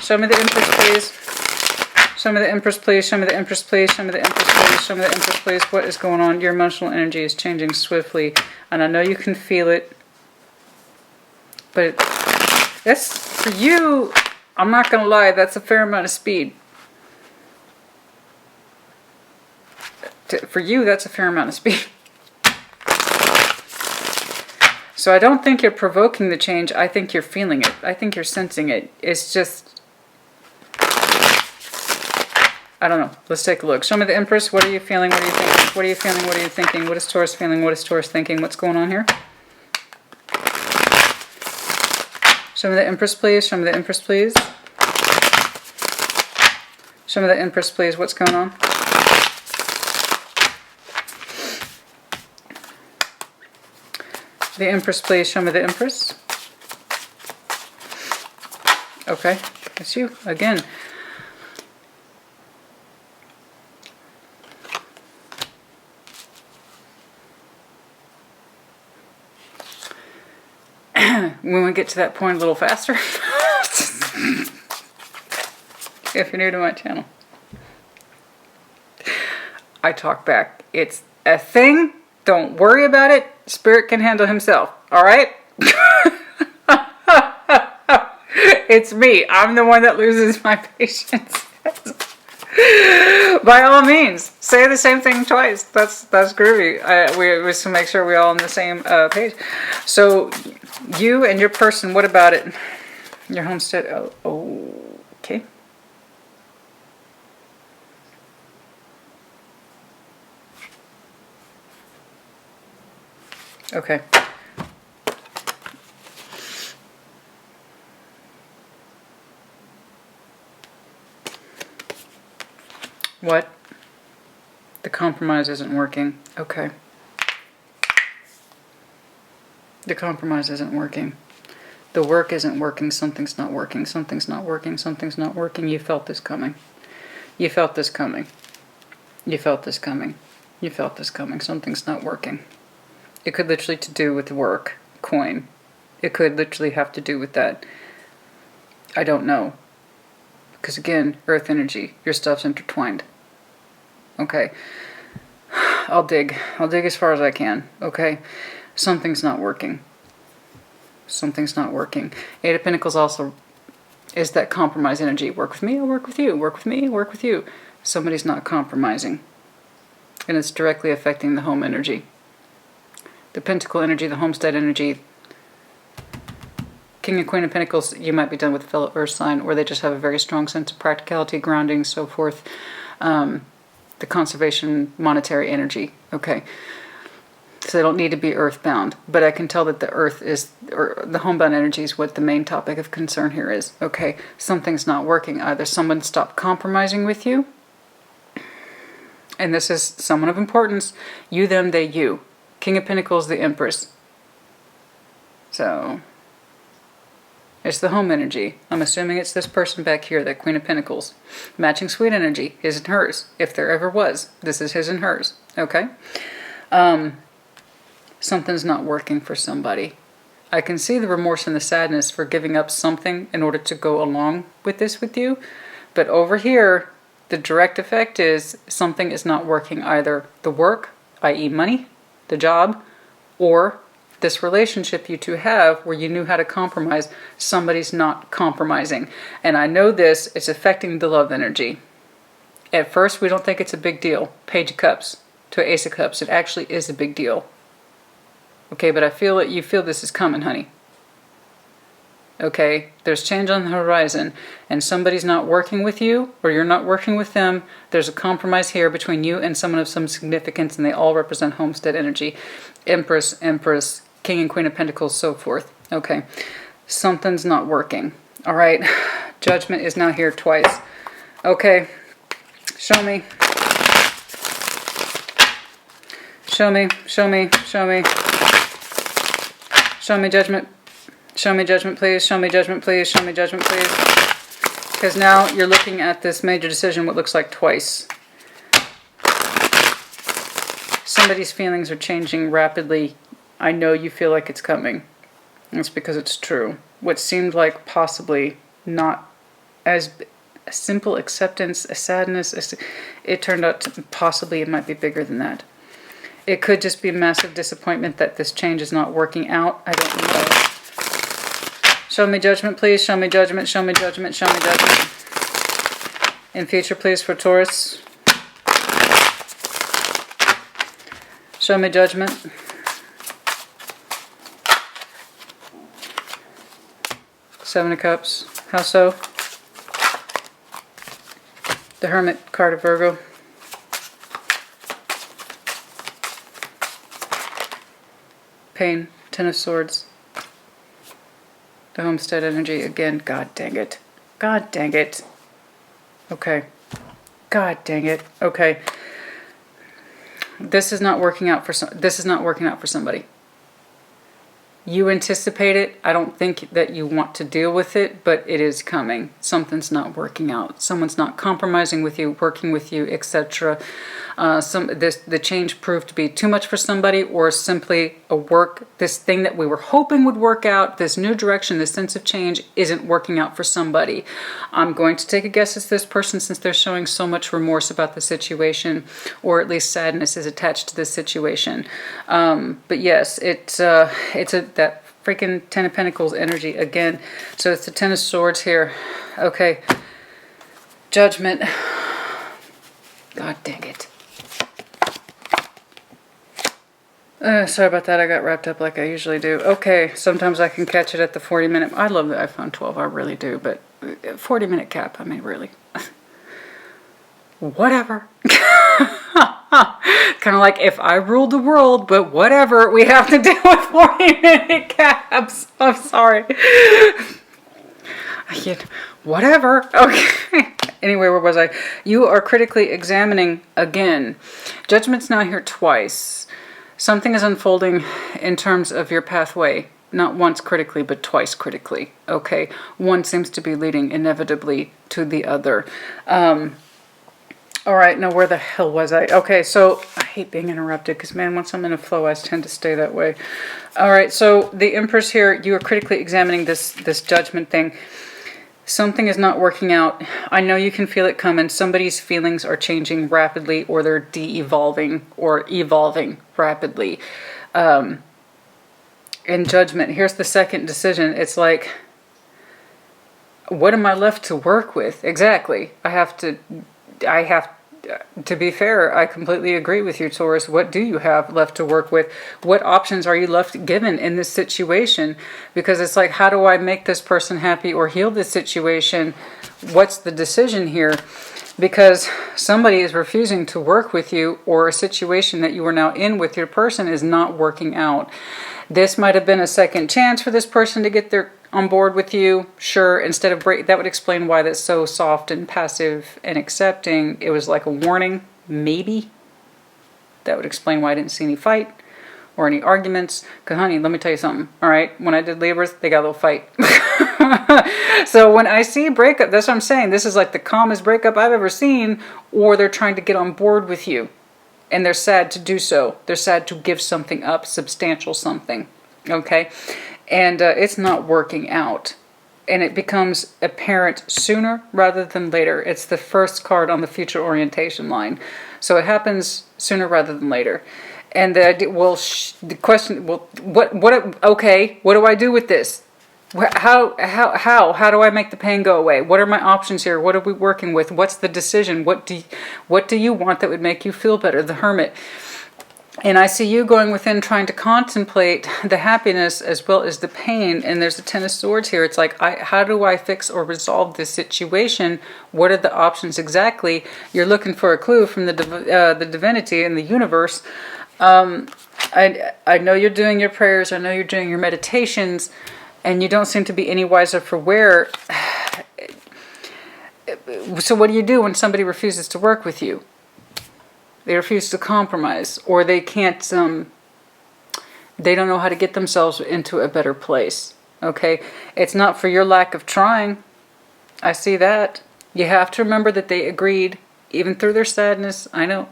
S1: Show me the Empress, please. Show me the Empress, please. Show me the Empress, please. Show me the Empress, please. Show me the Empress, please. What is going on? Your emotional energy is changing swiftly. And I know you can feel it. But that's, for you, I'm not going to lie, that's a fair amount of speed. For you, that's a fair amount of speed. So I don't think you're provoking the change. I think you're feeling it. I think you're sensing it. It's just, I don't know. Let's take a look. Show me the Empress. What are you feeling? What are you thinking? What are you feeling? What are you thinking? What is Taurus feeling? What is Taurus thinking? What's going on here? Show me the Empress, please. Show me the Empress, please. Show me the Empress, please. What's going on? The Empress, please. Show me the Empress. Okay. That's you. Again. When we get to that point a little faster. If you're new to my channel. I talk back. It's a thing. Don't worry about it. Spirit can handle himself. All right? It's me. I'm the one that loses my patience. By all means, say the same thing twice. That's groovy. We just to make sure we're all on the same page. So, you and your person, what about it? Your homestead. Oh, okay. Okay. What? The compromise isn't working. Okay. The compromise isn't working. The work isn't working. Something's not working. Something's not working. Something's not working. You felt this coming. You felt this coming. You felt this coming. You felt this coming. Something's not working. It could literally to do with work, coin. It could literally have to do with that. I don't know. Because again, earth energy, your stuff's intertwined. Okay. I'll dig. I'll dig as far as I can. Okay. Something's not working. Something's not working. Eight of Pentacles also is that compromise energy. Work with me, I'll work with you. Work with me, work with you. Somebody's not compromising. And it's directly affecting the home energy. The Pentacle energy, the homestead energy. King and Queen of Pentacles, you might be done with a fellow earth sign, or they just have a very strong sense of practicality, grounding, so forth. The conservation, monetary energy. Okay. So they don't need to be earthbound. But I can tell that the earth is, or the homebound energy is what the main topic of concern here is. Okay. Something's not working. Either someone stopped compromising with you, and this is someone of importance. You, them, they, you. King of Pentacles, the Empress. So it's the home energy. I'm assuming it's this person back here, that Queen of Pentacles. Matching sweet energy, his and hers. If there ever was, this is his and hers. Okay? Something's not working for somebody. I can see the remorse and the sadness for giving up something in order to go along with this with you. But over here, the direct effect is something is not working, either the work, i.e. money, the job, or this relationship you two have where you knew how to compromise. Somebody's not compromising. And I know this, it's affecting the love energy. At first, we don't think it's a big deal. Page of Cups to Ace of Cups. It actually is a big deal. Okay, but I feel that you feel this is coming, honey. Okay, there's change on the horizon, and somebody's not working with you, or you're not working with them. There's a compromise here between you and someone of some significance, and they all represent homestead energy. Empress, Empress, King and Queen of Pentacles, so forth. Okay, something's not working. All right, Judgment is now here twice. Okay, show me. Show me, show me, show me. Show me Judgment. Show me Judgment, please. Show me Judgment, please. Show me Judgment, please. Because now you're looking at this major decision what looks like twice. Somebody's feelings are changing rapidly. I know you feel like it's coming. It's because it's true. What seemed like possibly not as a simple acceptance, a sadness, it turned out to possibly it might be bigger than that. It could just be a massive disappointment that this change is not working out. I don't know. Show me Judgment, please. Show me Judgment. Show me Judgment. Show me Judgment. In future, please, for Taurus. Show me Judgment. Seven of Cups. How so? The Hermit card of Virgo. Pain. Ten of Swords. The homestead energy again. God dang it. God dang it. Okay. God dang it. Okay. This is not working out for somebody. You anticipate it. I don't think that you want to deal with it, but it is coming. Something's not working out. Someone's not compromising with you, working with you, etc. The change proved to be too much for somebody, or simply this thing that we were hoping would work out, this new direction, this sense of change isn't working out for somebody. I'm going to take a guess it's this person, since they're showing so much remorse about the situation, or at least sadness is attached to this situation. But yes, it's that freaking Ten of Pentacles energy again. So it's the Ten of Swords here. Okay. Judgment. God dang it. Sorry about that. I got wrapped up like I usually do. Okay. Sometimes I can catch it at the 40-minute. I love the iPhone 12. I really do. But 40-minute cap. I mean, really. Whatever. Kind of like if I ruled the world, but whatever, we have to deal with 40-minute cabs. I'm sorry. Whatever. Okay. Anyway, where was I? You are critically examining again. Judgment's now here twice. Something is unfolding in terms of your pathway. Not once critically, but twice critically. Okay. One seems to be leading inevitably to the other. All right, now where the hell was I? Okay, so I hate being interrupted because, man, once I'm in a flow, I tend to stay that way. All right, so the Empress here, you are critically examining this judgment thing. Something is not working out. I know you can feel it coming. Somebody's feelings are changing rapidly, or they're de-evolving or evolving rapidly. In judgment, here's the second decision. It's like, what am I left to work with? Exactly. To be fair, I completely agree with you, Taurus. What do you have left to work with? What options are you left given in this situation? Because it's like, how do I make this person happy or heal this situation? What's the decision here? Because somebody is refusing to work with you, or a situation that you are now in with your person is not working out. This might have been a second chance for this person to get on board with you. Sure, instead of that would explain why that's so soft and passive and accepting. It was like a warning, maybe. That would explain why I didn't see any fight or any arguments. Because, honey, let me tell you something. All right, when I did Libras, they got a little fight. So when I see breakup, that's what I'm saying. This is like the calmest breakup I've ever seen. Or they're trying to get on board with you. And they're sad to do so. They're sad to give something up, substantial something. Okay? And it's not working out. And it becomes apparent sooner rather than later. It's the first card on the future orientation line. So it happens sooner rather than later. And the question, okay, what do I do with this? How do I make the pain go away? What are my options here? What are we working with? What's the decision? What do you want that would make you feel better? The Hermit. And I see you going within trying to contemplate the happiness as well as the pain. And there's the Ten of Swords here. It's like, how do I fix or resolve this situation? What are the options exactly? You're looking for a clue from the divinity and the universe. I know you're doing your prayers. I know you're doing your meditations. And you don't seem to be any wiser for wear. So what do you do when somebody refuses to work with you? They refuse to compromise, or they can't, they don't know how to get themselves into a better place. Okay? It's not for your lack of trying. I see that. You have to remember that they agreed, even through their sadness, I know,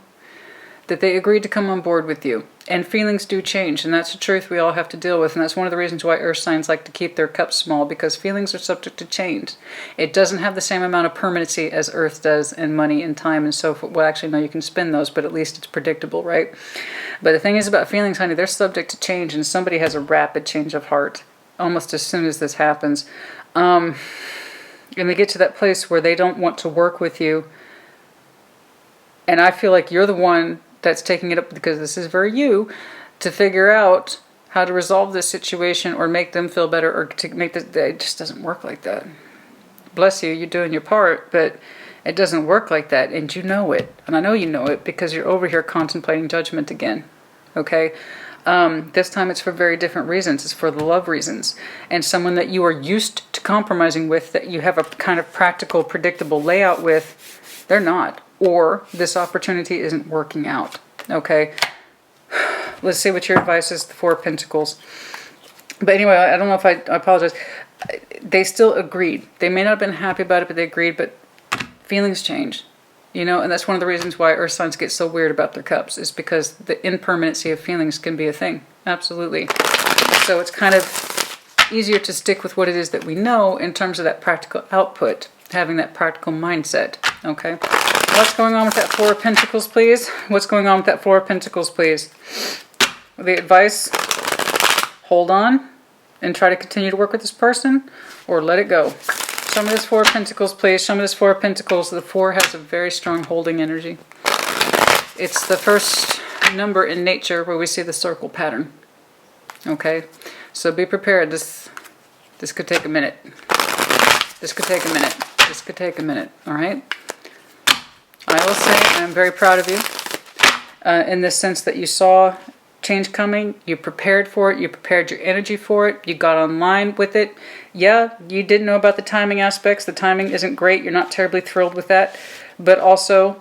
S1: that they agreed to come on board with you. And feelings do change, and that's the truth we all have to deal with. And that's one of the reasons why earth signs like to keep their cups small, because feelings are subject to change. It doesn't have the same amount of permanency as earth does, and money and time and so forth. Well, actually, no, you can spend those, but at least it's predictable, right? But the thing is about feelings, honey, they're subject to change, and somebody has a rapid change of heart almost as soon as this happens. And they get to that place where they don't want to work with you. And I feel like you're the one that's taking it up, because this is very you, to figure out how to resolve this situation or make them feel better, or to make this. It just doesn't work like that. Bless you, you're doing your part, but it doesn't work like that, and you know it. And I know you know it because you're over here contemplating judgment again. Okay? This time it's for very different reasons. It's for the love reasons. And someone that you are used to compromising with, that you have a kind of practical, predictable layout with, they're not. Or this opportunity isn't working out. Okay? Let's see what your advice is, the Four of Pentacles. But anyway, I don't know if I apologize. They still agreed. They may not have been happy about it, but they agreed. But feelings change. You know, and that's one of the reasons why earth signs get so weird about their cups, is because the impermanency of feelings can be a thing. Absolutely. So it's kind of easier to stick with what it is that we know in terms of that practical output, having that practical mindset. Okay? What's going on with that Four of Pentacles, please? What's going on with that Four of Pentacles, please? The advice, hold on and try to continue to work with this person, or let it go. Show me this Four of Pentacles, please. Show me this Four of Pentacles. The Four has a very strong holding energy. It's the first number in nature where we see the circle pattern. Okay? So be prepared. This could take a minute. This could take a minute. This could take a minute. All right? I will say I'm very proud of you. in the sense that you saw change coming, you prepared for it, you prepared your energy for it, you got online with it. Yeah, you didn't know about the timing aspects. The timing isn't great. You're not terribly thrilled with that. But also,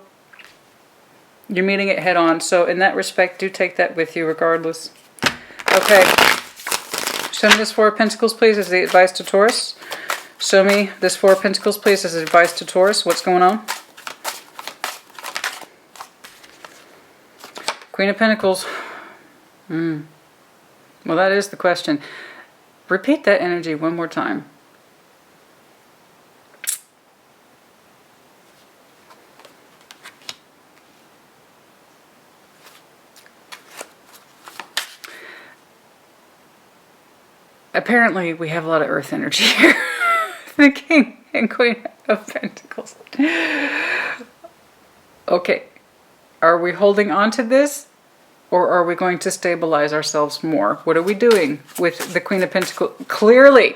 S1: you're meeting it head on. So in that respect, do take that with you regardless. Okay. Show me this Four of Pentacles, please, as the advice to Taurus. Show me this Four of Pentacles, please, as advice to Taurus. What's going on? Queen of Pentacles. Well, that is the question. Repeat that energy one more time. Apparently, we have a lot of earth energy here. The King and Queen of Pentacles. Okay. Are we holding on to this? Or are we going to stabilize ourselves more? What are we doing with the Queen of Pentacles? Clearly,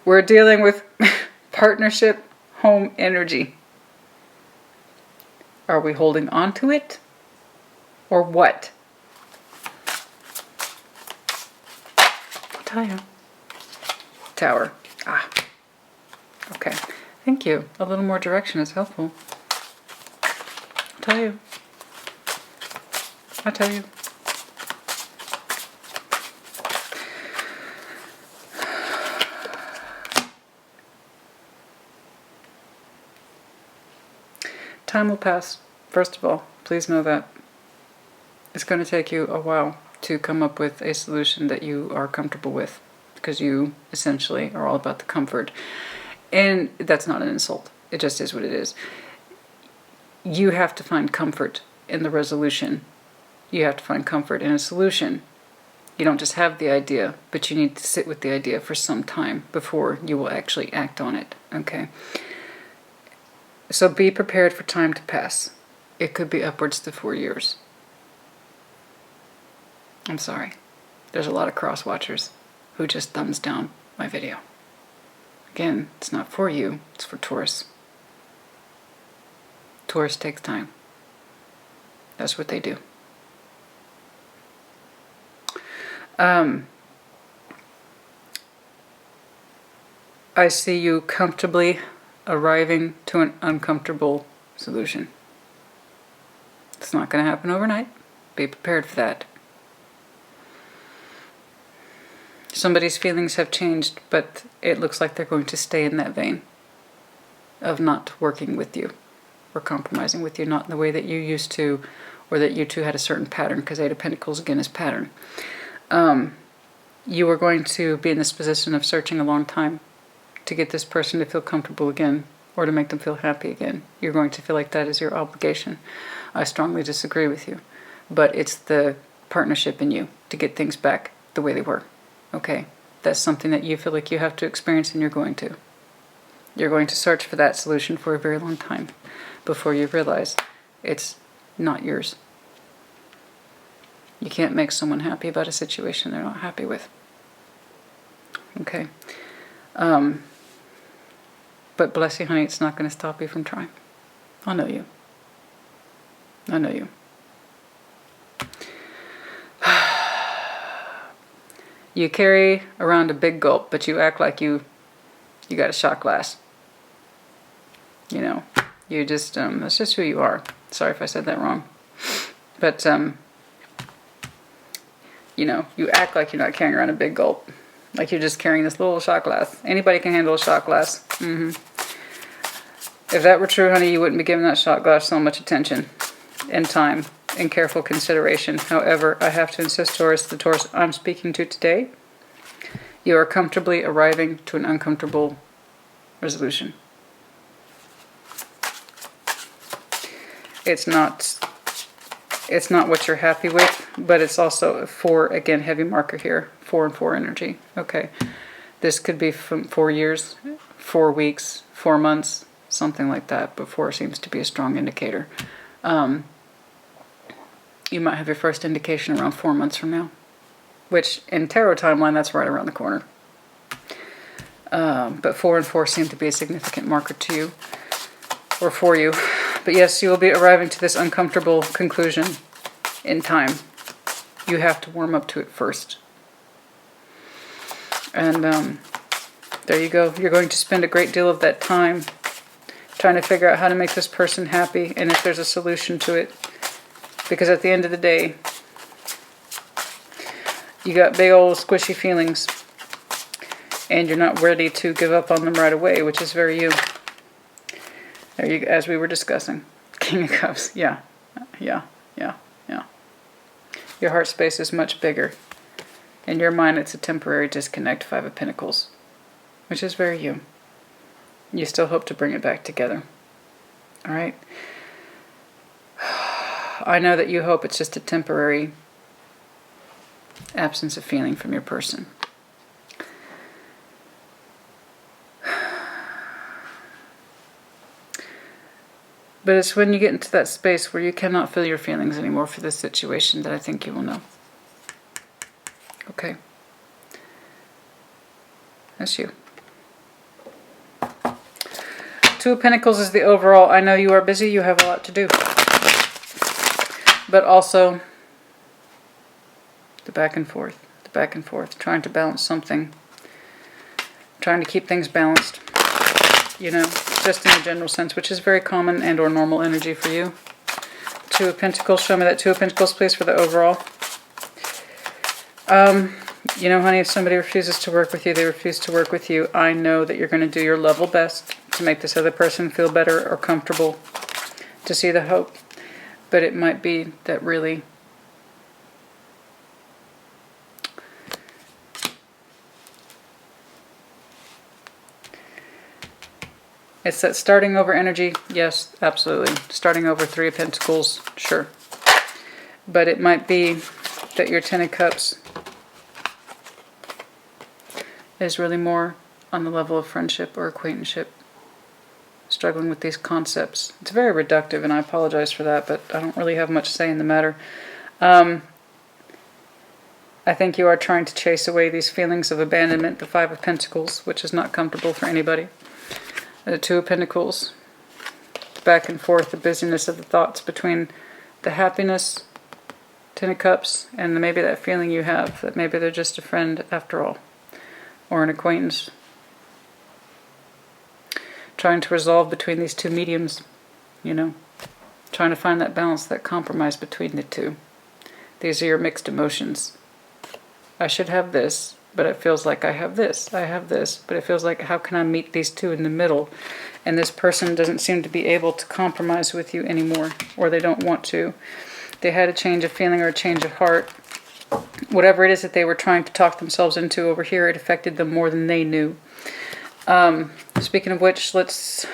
S1: we're dealing with partnership, home energy. Are we holding on to it? Or what? I'll tell you. Tower. Ah. Okay. Thank you. A little more direction is helpful. I'll tell you. I'll tell you. Time will pass. First of all, please know that. It's going to take you a while to come up with a solution that you are comfortable with, because you essentially are all about the comfort. And that's not an insult. It just is what it is. You have to find comfort in the resolution. You have to find comfort in a solution. You don't just have the idea, but you need to sit with the idea for some time before you will actually act on it, okay? So be prepared for time to pass. It could be upwards to 4 years. I'm sorry. There's a lot of cross-watchers who just thumbs down my video. Again, it's not for you, it's for Taurus. Taurus takes time. That's what they do. I see you comfortably arriving to an uncomfortable solution. It's not going to happen overnight. Be prepared for that. Somebody's feelings have changed, but it looks like they're going to stay in that vein of not working with you or compromising with you, not in the way that you used to, or that you two had a certain pattern, because Eight of Pentacles again is pattern. You are going to be in this position of searching a long time to get this person to feel comfortable again, or to make them feel happy again. You're going to feel like that is your obligation. I strongly disagree with you, but it's the partnership in you to get things back the way they were. Okay? That's something that you feel like you have to experience, and you're going to. You're going to search for that solution for a very long time before you realize it's not yours. You can't make someone happy about a situation they're not happy with. Okay? But bless you, honey, it's not going to stop you from trying. I know you. I know you. You carry around a big gulp, but you act like you got a shot glass. You know, you just, that's just who you are. Sorry if I said that wrong. But, you know, you act like you're not carrying around a big gulp. Like you're just carrying this little shot glass. Anybody can handle a shot glass. If that were true, honey, you wouldn't be giving that shot glass so much attention and time and careful consideration. However, I have to insist, Taurus, the Taurus I'm speaking to today, you are comfortably arriving to an uncomfortable resolution. It's not what you're happy with, but it's also a 4, again, heavy marker here, 4 and 4 energy. Okay, this could be from 4 years, 4 weeks, 4 months, something like that, but 4 seems to be a strong indicator. You might have your first indication around 4 months from now, which in tarot timeline, that's right around the corner. But 4 and 4 seem to be a significant marker to you, or for you. But yes, you will be arriving to this uncomfortable conclusion in time. You have to warm up to it first. And there you go. You're going to spend a great deal of that time trying to figure out how to make this person happy and if there's a solution to it. Because at the end of the day, you got big old squishy feelings and you're not ready to give up on them right away, which is very you. There you go, as we were discussing. King of Cups. Yeah. Your heart space is much bigger. In your mind, it's a temporary disconnect, Five of Pentacles, which is very you. You still hope to bring it back together. All right? I know that you hope it's just a temporary absence of feeling from your person. But it's when you get into that space where you cannot feel your feelings anymore for this situation that I think you will know. Okay. That's you. Two of Pentacles is the overall. I know you are busy. You have a lot to do. But also the back and forth. The back and forth. Trying to balance something. Trying to keep things balanced. You know, just in a general sense, which is very common and or normal energy for you. Two of Pentacles. Show me that Two of Pentacles, please, for the overall. You know, honey, if somebody refuses to work with you, they refuse to work with you. I know that you're going to do your level best to make this other person feel better or comfortable, to see the hope. But it might be that really it's that starting over energy. Yes, absolutely. Starting over Three of Pentacles, sure. But it might be that your Ten of Cups is really more on the level of friendship or acquaintanceship, struggling with these concepts. It's very reductive, and I apologize for that, but I don't really have much say in the matter. I think you are trying to chase away these feelings of abandonment, the Five of Pentacles, which is not comfortable for anybody. The Two of Pentacles, back and forth, the busyness of the thoughts between the happiness, Ten of Cups, and maybe that feeling you have that maybe they're just a friend after all, or an acquaintance. Trying to resolve between these two mediums, you know, trying to find that balance, that compromise between the two. These are your mixed emotions. I should have this, but it feels like I have this. I have this, but it feels like how can I meet these two in the middle? And this person doesn't seem to be able to compromise with you anymore, or they don't want to. They had a change of feeling or a change of heart. Whatever it is that they were trying to talk themselves into over here, it affected them more than they knew. Speaking of which, let's...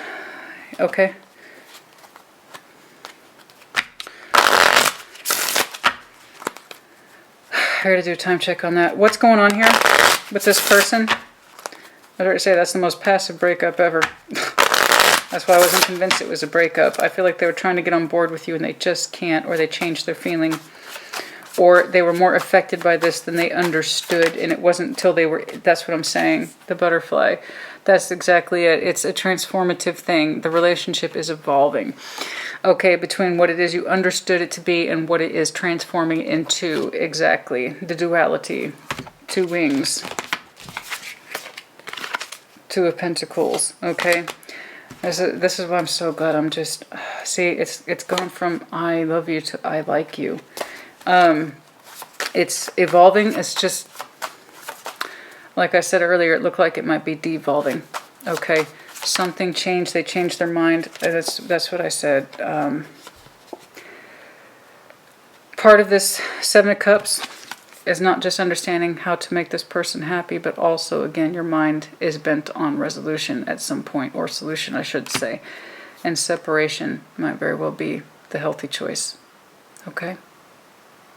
S1: Okay. Here to do a time check on that. What's going on here with this person? I already say that's the most passive breakup ever. That's why I wasn't convinced it was a breakup. I feel like they were trying to get on board with you and they just can't, or they changed their feeling, or they were more affected by this than they understood, and it wasn't until they were, that's what I'm saying, the butterfly. That's exactly it. It's a transformative thing. The relationship is evolving. Okay, between what it is you understood it to be and what it is transforming into. Exactly. The duality. Two wings. Two of Pentacles. Okay. This is why I'm so glad. I'm just... See, it's gone from I love you to I like you. It's evolving. It's just... Like I said earlier, it looked like it might be devolving. Okay, something changed. They changed their mind. That's what I said. Part of this Seven of Cups is not just understanding how to make this person happy, but also, again, your mind is bent on resolution at some point, or solution, I should say. And separation might very well be the healthy choice. Okay?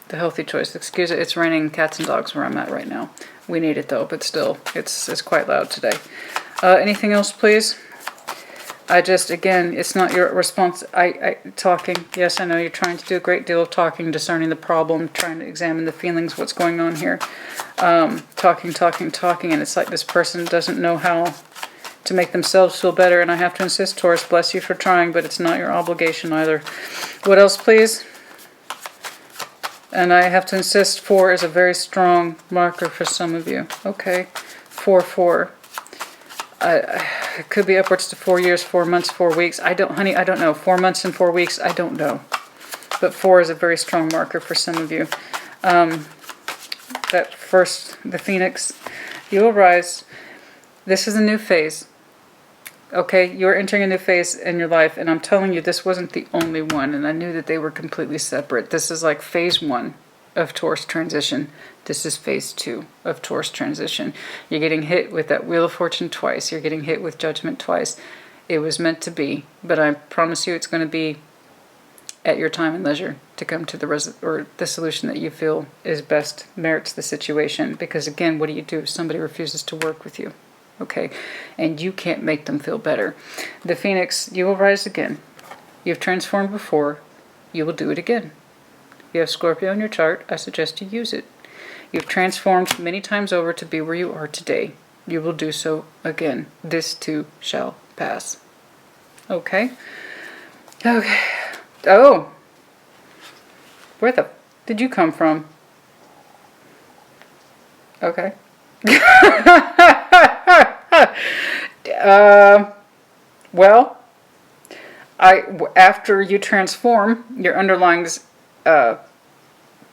S1: The healthy choice. Excuse it, it's raining cats and dogs where I'm at right now. We need it though, but still, it's quite loud today. Anything else, please? I just, again, it's not your response. Talking. Yes, I know you're trying to do a great deal of talking, discerning the problem, trying to examine the feelings, what's going on here. Talking, and it's like this person doesn't know how to make themselves feel better. And I have to insist, Taurus, bless you for trying, but it's not your obligation either. What else, please? And I have to insist, 4 is a very strong marker for some of you. Okay, 4-4. It could be upwards to 4 years, 4 months, 4 weeks. I don't know. 4 months and 4 weeks, I don't know. But 4 is a very strong marker for some of you. That first, the Phoenix, you will rise. This is a new phase. Okay, you're entering a new phase in your life, and I'm telling you, this wasn't the only one, and I knew that they were completely separate. This is like phase 1 of Taurus transition. This is phase 2 of Taurus transition. You're getting hit with that Wheel of Fortune twice. You're getting hit with Judgment twice. It was meant to be, but I promise you it's going to be at your time and leisure to come to the solution that you feel is best, merits the situation. Because again, what do you do if somebody refuses to work with you? Okay, and you can't make them feel better. The Phoenix, you will rise again. You've transformed before, you will do it again. You have Scorpio in your chart, I suggest you use it. You've transformed many times over to be where you are today. You will do so again. This too shall pass. Okay? Okay. Oh! Where the did you come from? Okay. Well, after you transform, your underlying is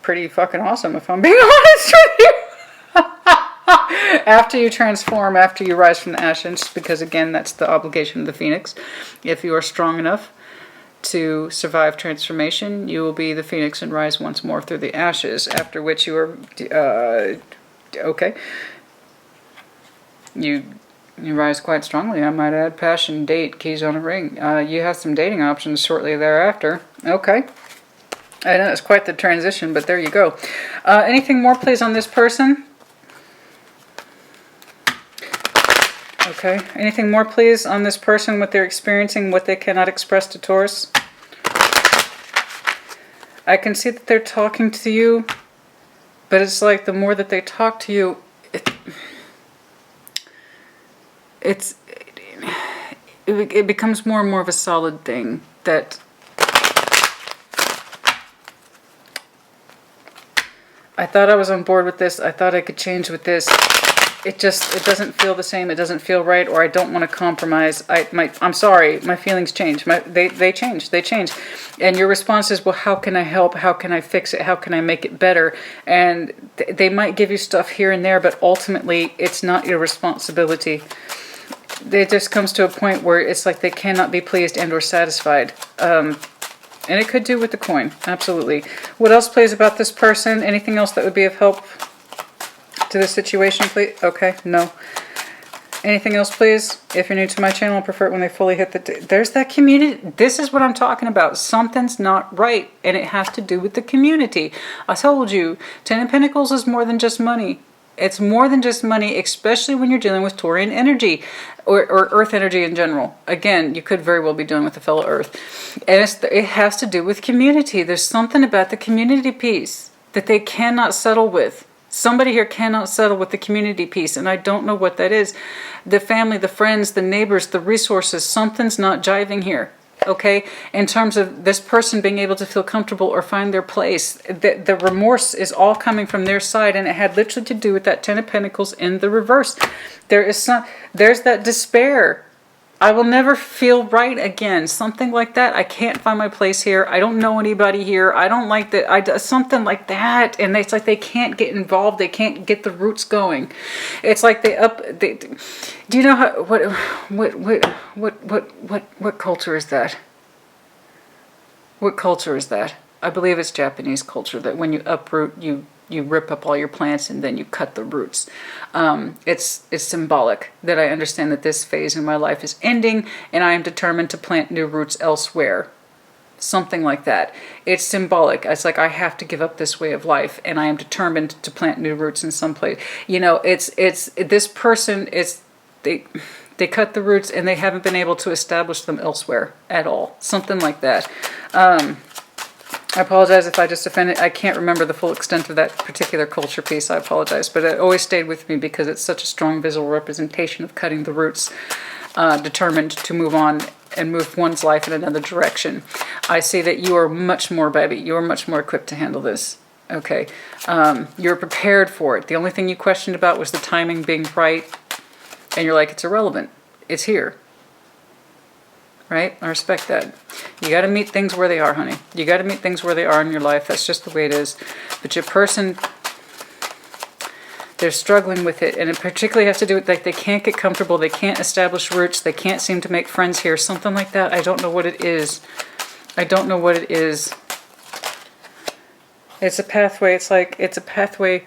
S1: pretty fucking awesome, if I'm being honest with you. After you transform, after you rise from the ashes, because again, that's the obligation of the Phoenix. If you are strong enough to survive transformation, you will be the Phoenix and rise once more through the ashes, after which you are, okay. You rise quite strongly, I might add. Passion, date, keys on a ring. You have some dating options shortly thereafter. Okay. I know it's quite the transition, but there you go. Anything more, please, on this person? Okay. Anything more, please, on this person, what they're experiencing, what they cannot express to Taurus? I can see that they're talking to you, but it's like the more that they talk to you, it becomes more and more of a solid thing that I thought I was on board with this. I thought I could change with this. It doesn't feel the same. It doesn't feel right, or I don't want to compromise. I'm sorry. My feelings change. They change. And your response is, well, how can I help? How can I fix it? How can I make it better? And they might give you stuff here and there, but ultimately, it's not your responsibility. It just comes to a point where it's like they cannot be pleased and or satisfied. And it could do with the coin. Absolutely. What else plays about this person? Anything else that would be of help to the situation, please? Okay, no. Anything else, please? If you're new to my channel, I prefer it when they fully hit the... There's that community. This is what I'm talking about. Something's not right, and it has to do with the community. I told you, Ten of Pentacles is more than just money. It's more than just money, especially when you're dealing with Taurian energy or Earth energy in general. Again, you could very well be dealing with a fellow Earth. And it has to do with community. There's something about the community piece that they cannot settle with. Somebody here cannot settle with the community piece, and I don't know what that is. The family, the friends, the neighbors, the resources, something's not jiving here. Okay, in terms of this person being able to feel comfortable or find their place, the remorse is all coming from their side, and it had literally to do with that Ten of Pentacles in the reverse. There's that despair. I will never feel right again. Something like that. I can't find my place here. I don't know anybody here. I don't like that. Something like that. And it's like they can't get involved. They can't get the roots going. It's like do you know how, what culture is that? What culture is that? I believe it's Japanese culture, that when you uproot, you rip up all your plants and then you cut the roots. It's symbolic that I understand that this phase in my life is ending and I am determined to plant new roots elsewhere. Something like that. It's symbolic. It's like I have to give up this way of life and I am determined to plant new roots in some place. You know, it's this person is, they cut the roots and they haven't been able to establish them elsewhere at all. Something like that. I apologize if I just offended. I can't remember the full extent of that particular culture piece. I apologize. But it always stayed with me because it's such a strong visual representation of cutting the roots. determined to move on and move one's life in another direction. I see that you are much more, baby, you are much more equipped to handle this. Okay, you're prepared for it. The only thing you questioned about was the timing being right, and you're like, it's irrelevant. It's here. Right? I respect that. You got to meet things where they are, honey. You got to meet things where they are in your life. That's just the way it is. But your person, they're struggling with it, and it particularly has to do with, like, they can't get comfortable. They can't establish roots. They can't seem to make friends here. Something like that. I don't know what it is. I don't know what it is. It's a pathway. It's like, it's a pathway,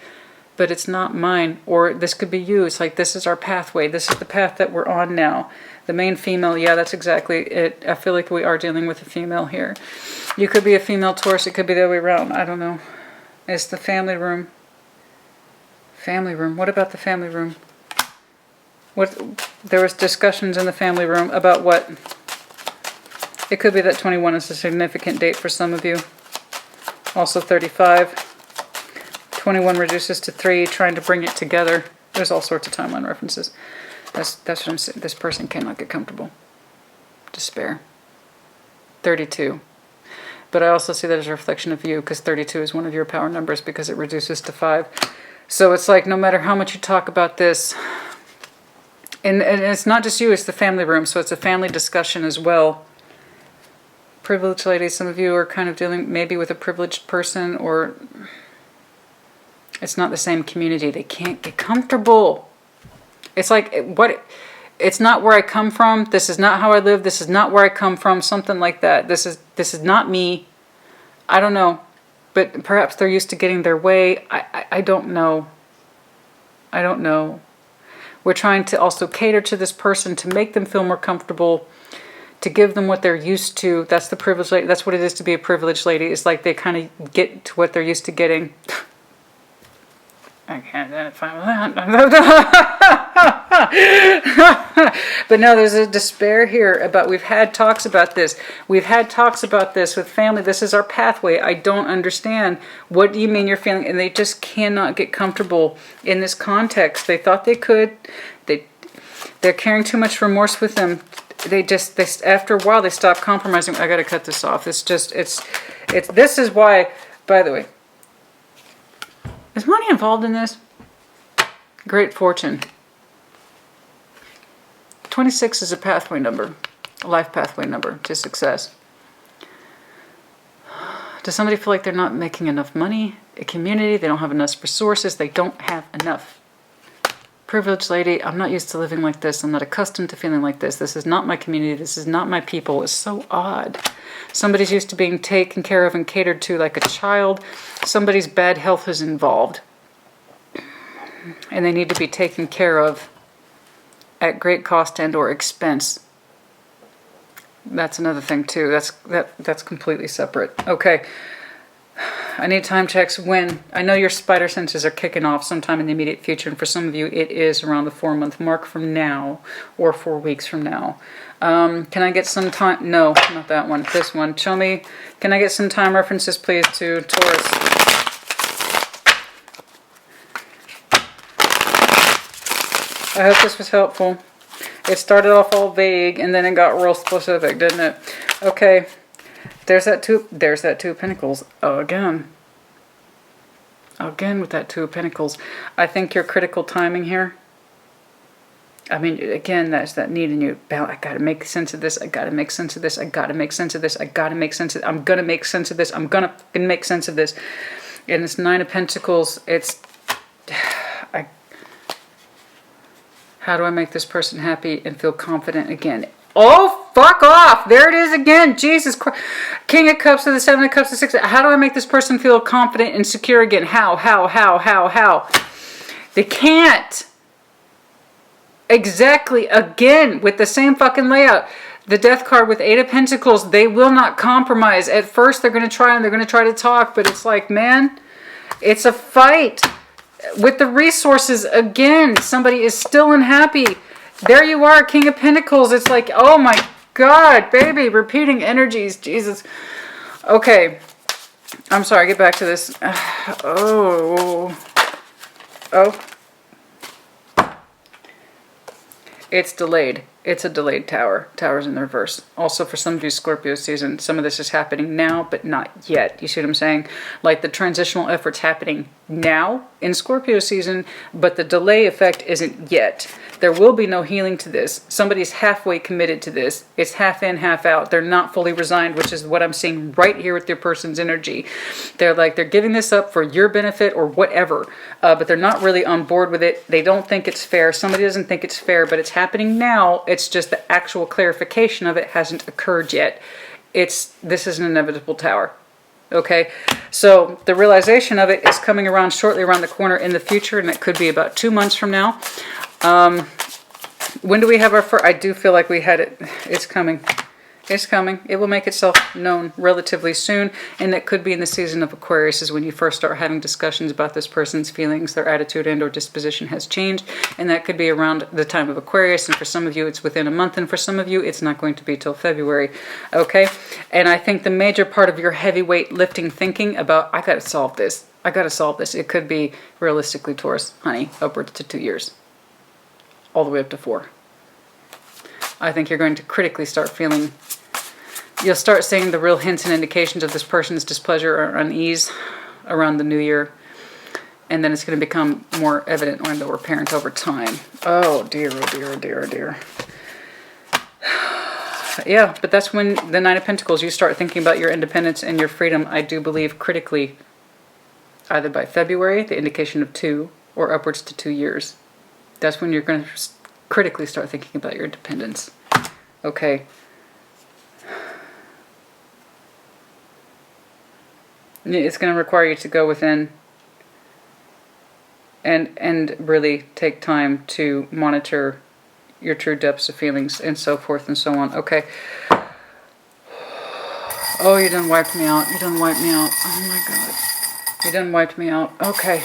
S1: but it's not mine. Or this could be you. It's like, this is our pathway. This is the path that we're on now. The main female, yeah, that's exactly it. I feel like we are dealing with a female here. You could be a female Taurus. It could be the other way around. I don't know. It's the family room. Family room. What about the family room? There was discussions in the family room about what? It could be that 21 is a significant date for some of you. Also 35. 21 reduces to 3, trying to bring it together. There's all sorts of timeline references. That's what I'm saying. This person cannot get comfortable. Despair. 32. But I also see that as a reflection of you, because 32 is one of your power numbers because it reduces to 5. So it's like, no matter how much you talk about this, and it's not just you, it's the family room, so it's a family discussion as well. Privileged ladies, some of you are kind of dealing maybe with a privileged person, or it's not the same community. They can't get comfortable. It's like, it's not where I come from. This is not how I live. This is not where I come from. Something like that. This is not me. I don't know. But perhaps they're used to getting their way. I don't know. I don't know. We're trying to also cater to this person to make them feel more comfortable, to give them what they're used to. That's the privileged lady. That's what it is to be a privileged lady. It's like they kind of get to what they're used to getting. I can't identify with that. But no, there's a despair here about, we've had talks about this. We've had talks about this with family. This is our pathway. I don't understand. What do you mean you're feeling? And they just cannot get comfortable in this context. They thought they could. They're carrying too much remorse with them. They after a while, they stop compromising. I got to cut this off. This is why, by the way, is money involved in this? Great fortune. 26 is a pathway number, a life pathway number to success. Does somebody feel like they're not making enough money? A community, they don't have enough resources, they don't have enough. Privileged lady, I'm not used to living like this. I'm not accustomed to feeling like this. This is not my community. This is not my people. It's so odd. Somebody's used to being taken care of and catered to like a child. Somebody's bad health is involved. And they need to be taken care of at great cost and or expense. That's another thing too. That's completely separate. Okay. I need time checks when. I know your spider senses are kicking off sometime in the immediate future, and for some of you it is around the 4-month mark from now, or 4 weeks from now. Can I get some time? No, not that one. This one. Show me. Can I get some time references, please, to Taurus? I hope this was helpful. It started off all vague, and then it got real specific, didn't it? Okay. There's that two of Pentacles. Oh, again with that Two of Pentacles. I think your critical timing here. I mean, again, that's that need in you. I gotta make sense of this. I gotta make sense of this. I gotta make sense of this. I gotta make sense of it. I'm gonna make sense of this. I'm gonna fucking make sense of this. And it's 9 of Pentacles. It's how do I make this person happy and feel confident again? Oh, fuck off. There it is again. Jesus Christ. King of Cups to the 7 of Cups to 6. How do I make this person feel confident and secure again? How? They can't. Exactly. Again, with the same fucking layout. The Death card with 8 of Pentacles. They will not compromise. At first, they're going to try and they're going to try to talk. But it's like, man, it's a fight. With the resources, again, somebody is still unhappy. There you are, King of Pentacles. It's like, oh my God, baby, repeating energies, Jesus. Okay, I'm sorry, get back to this. Oh. It's delayed. It's a delayed tower. Tower's in the reverse. Also, for some of you Scorpio season, some of this is happening now, but not yet. You see what I'm saying? Like the transitional effort's happening now in Scorpio season, but the delay effect isn't yet. There will be no healing to this. Somebody's halfway committed to this. It's half in, half out. They're not fully resigned, which is what I'm seeing right here with your person's energy. They're giving this up for your benefit or whatever, but they're not really on board with it. They don't think it's fair. Somebody doesn't think it's fair, but it's happening now. It's just the actual clarification of it hasn't occurred yet. This is an inevitable tower. Okay, so the realization of it is coming around shortly around the corner in the future, and it could be about 2 months from now. When do we have our first? I do feel like we had it. It's coming. It's coming. It will make itself known relatively soon, and it could be in the season of Aquarius is when you first start having discussions about this person's feelings, their attitude and or disposition has changed, and that could be around the time of Aquarius, and for some of you it's within a month, and for some of you it's not going to be till February, okay? And I think the major part of your heavyweight lifting thinking about, I gotta solve this, it could be realistically, Taurus, honey, upwards to 2 years, all the way up to 4. I think you're going to critically start feeling, you'll start seeing the real hints and indications of this person's displeasure or unease around the new year. And then it's going to become more evident and or apparent over time. Oh dear, oh dear, oh dear, oh dear. Yeah, but that's when the Nine of Pentacles, you start thinking about your independence and your freedom, I do believe, critically, either by February, the indication of 2, or upwards to 2 years. That's when you're going to critically start thinking about your independence. Okay. It's going to require you to go within and really take time to monitor your true depths of feelings and so forth and so on. Okay. Oh, you done wiped me out. You done wiped me out. Oh my God. You done wiped me out. Okay.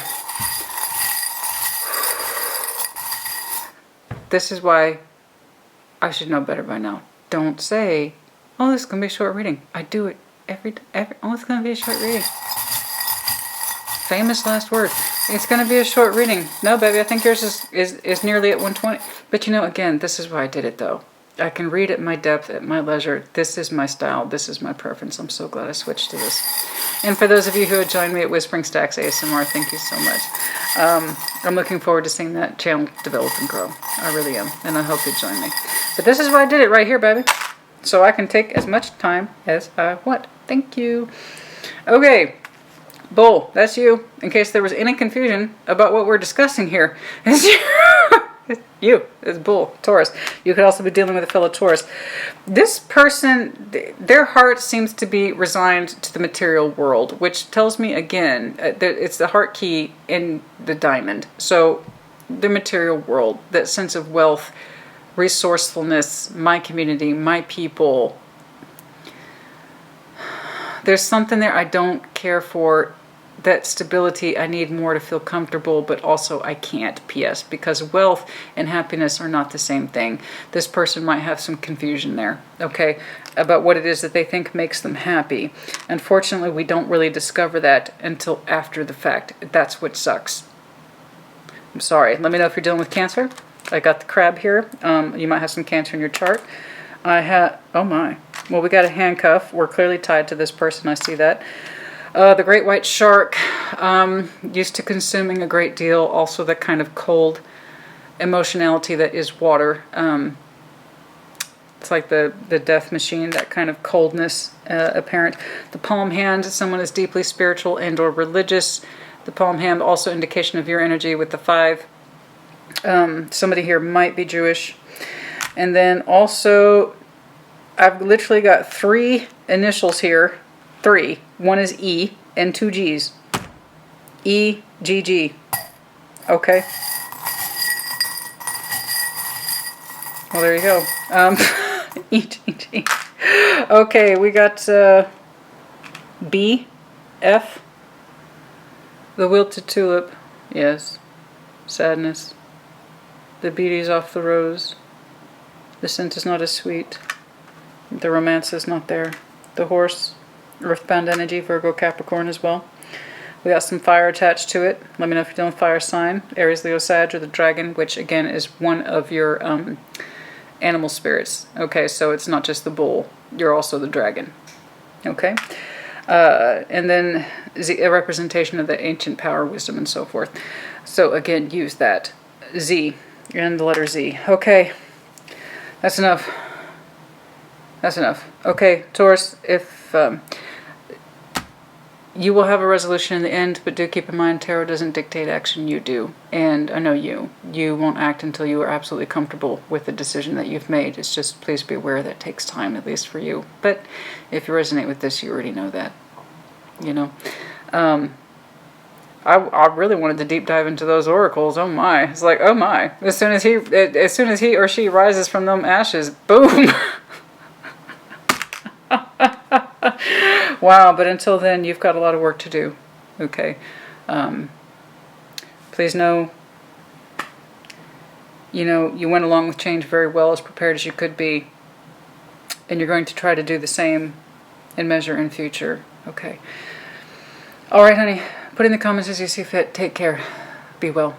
S1: This is why I should know better by now. Don't say, oh, this is going to be a short reading. I do it every oh, it's going to be a short reading. Famous last word. It's going to be a short reading. No, baby, I think yours is nearly at 120. But you know, again, this is why I did it, though. I can read at my depth, at my leisure. This is my style. This is my preference. I'm so glad I switched to this. And for those of you who have joined me at Whispering Stacks ASMR, thank you so much. I'm looking forward to seeing that channel develop and grow. I really am. And I hope you join me. But this is why I did it right here, baby. So I can take as much time as I want. Thank you. Okay. Bull, that's you. In case there was any confusion about what we're discussing here. It's you. It's Bull, Taurus. You could also be dealing with a fellow Taurus. This person, their heart seems to be resigned to the material world, which tells me, again, it's the heart key in the diamond. So the material world, that sense of wealth, resourcefulness, my community, my people. There's something there I don't care for. That stability, I need more to feel comfortable, but also I can't, P.S., because wealth and happiness are not the same thing. This person might have some confusion there, okay, about what it is that they think makes them happy. Unfortunately, we don't really discover that until after the fact. That's what sucks. I'm sorry. Let me know if you're dealing with Cancer. I got the crab here. You might have some Cancer in your chart. Oh my. Well, we got a handcuff. We're clearly tied to this person. I see that. The great white shark, used to consuming a great deal. Also the kind of cold emotionality that is water. It's like the death machine, that kind of coldness apparent. The palm hand, someone is deeply spiritual and or religious. The palm hand, also indication of your energy with the 5. Somebody here might be Jewish. And then also, I've literally got 3 initials here. 3. One is E and 2 G's. E-G-G. Okay. Well, there you go. E-G-G. Okay, we got B, F. The wilted tulip. Yes. Sadness. The beauty's off the rose. The scent is not as sweet. The romance is not there. The horse. Earthbound energy, Virgo, Capricorn as well. We got some fire attached to it. Let me know if you're dealing with fire sign. Aries, Leo, Sag, or the dragon, which again is one of your animal spirits. Okay, so it's not just the bull. You're also the dragon. Okay? And then Z, a representation of the ancient power, wisdom, and so forth. So again, use that. Z and the letter Z. Okay. That's enough. That's enough. Okay, Taurus, if you will have a resolution in the end, but do keep in mind tarot doesn't dictate action, you do. And I know you won't act until you are absolutely comfortable with the decision that you've made. It's just, please be aware that it takes time, at least for you. But if you resonate with this, you already know that. You know, I really wanted to deep dive into those oracles. Oh my! It's like, oh my! As soon as he or she rises from them ashes, boom! Wow! But until then, you've got a lot of work to do. Okay. Please know. You know, you went along with change very well, as prepared as you could be, and you're going to try to do the same in measure in future. Okay. All right, honey. Put in the comments as you see fit. Take care. Be well.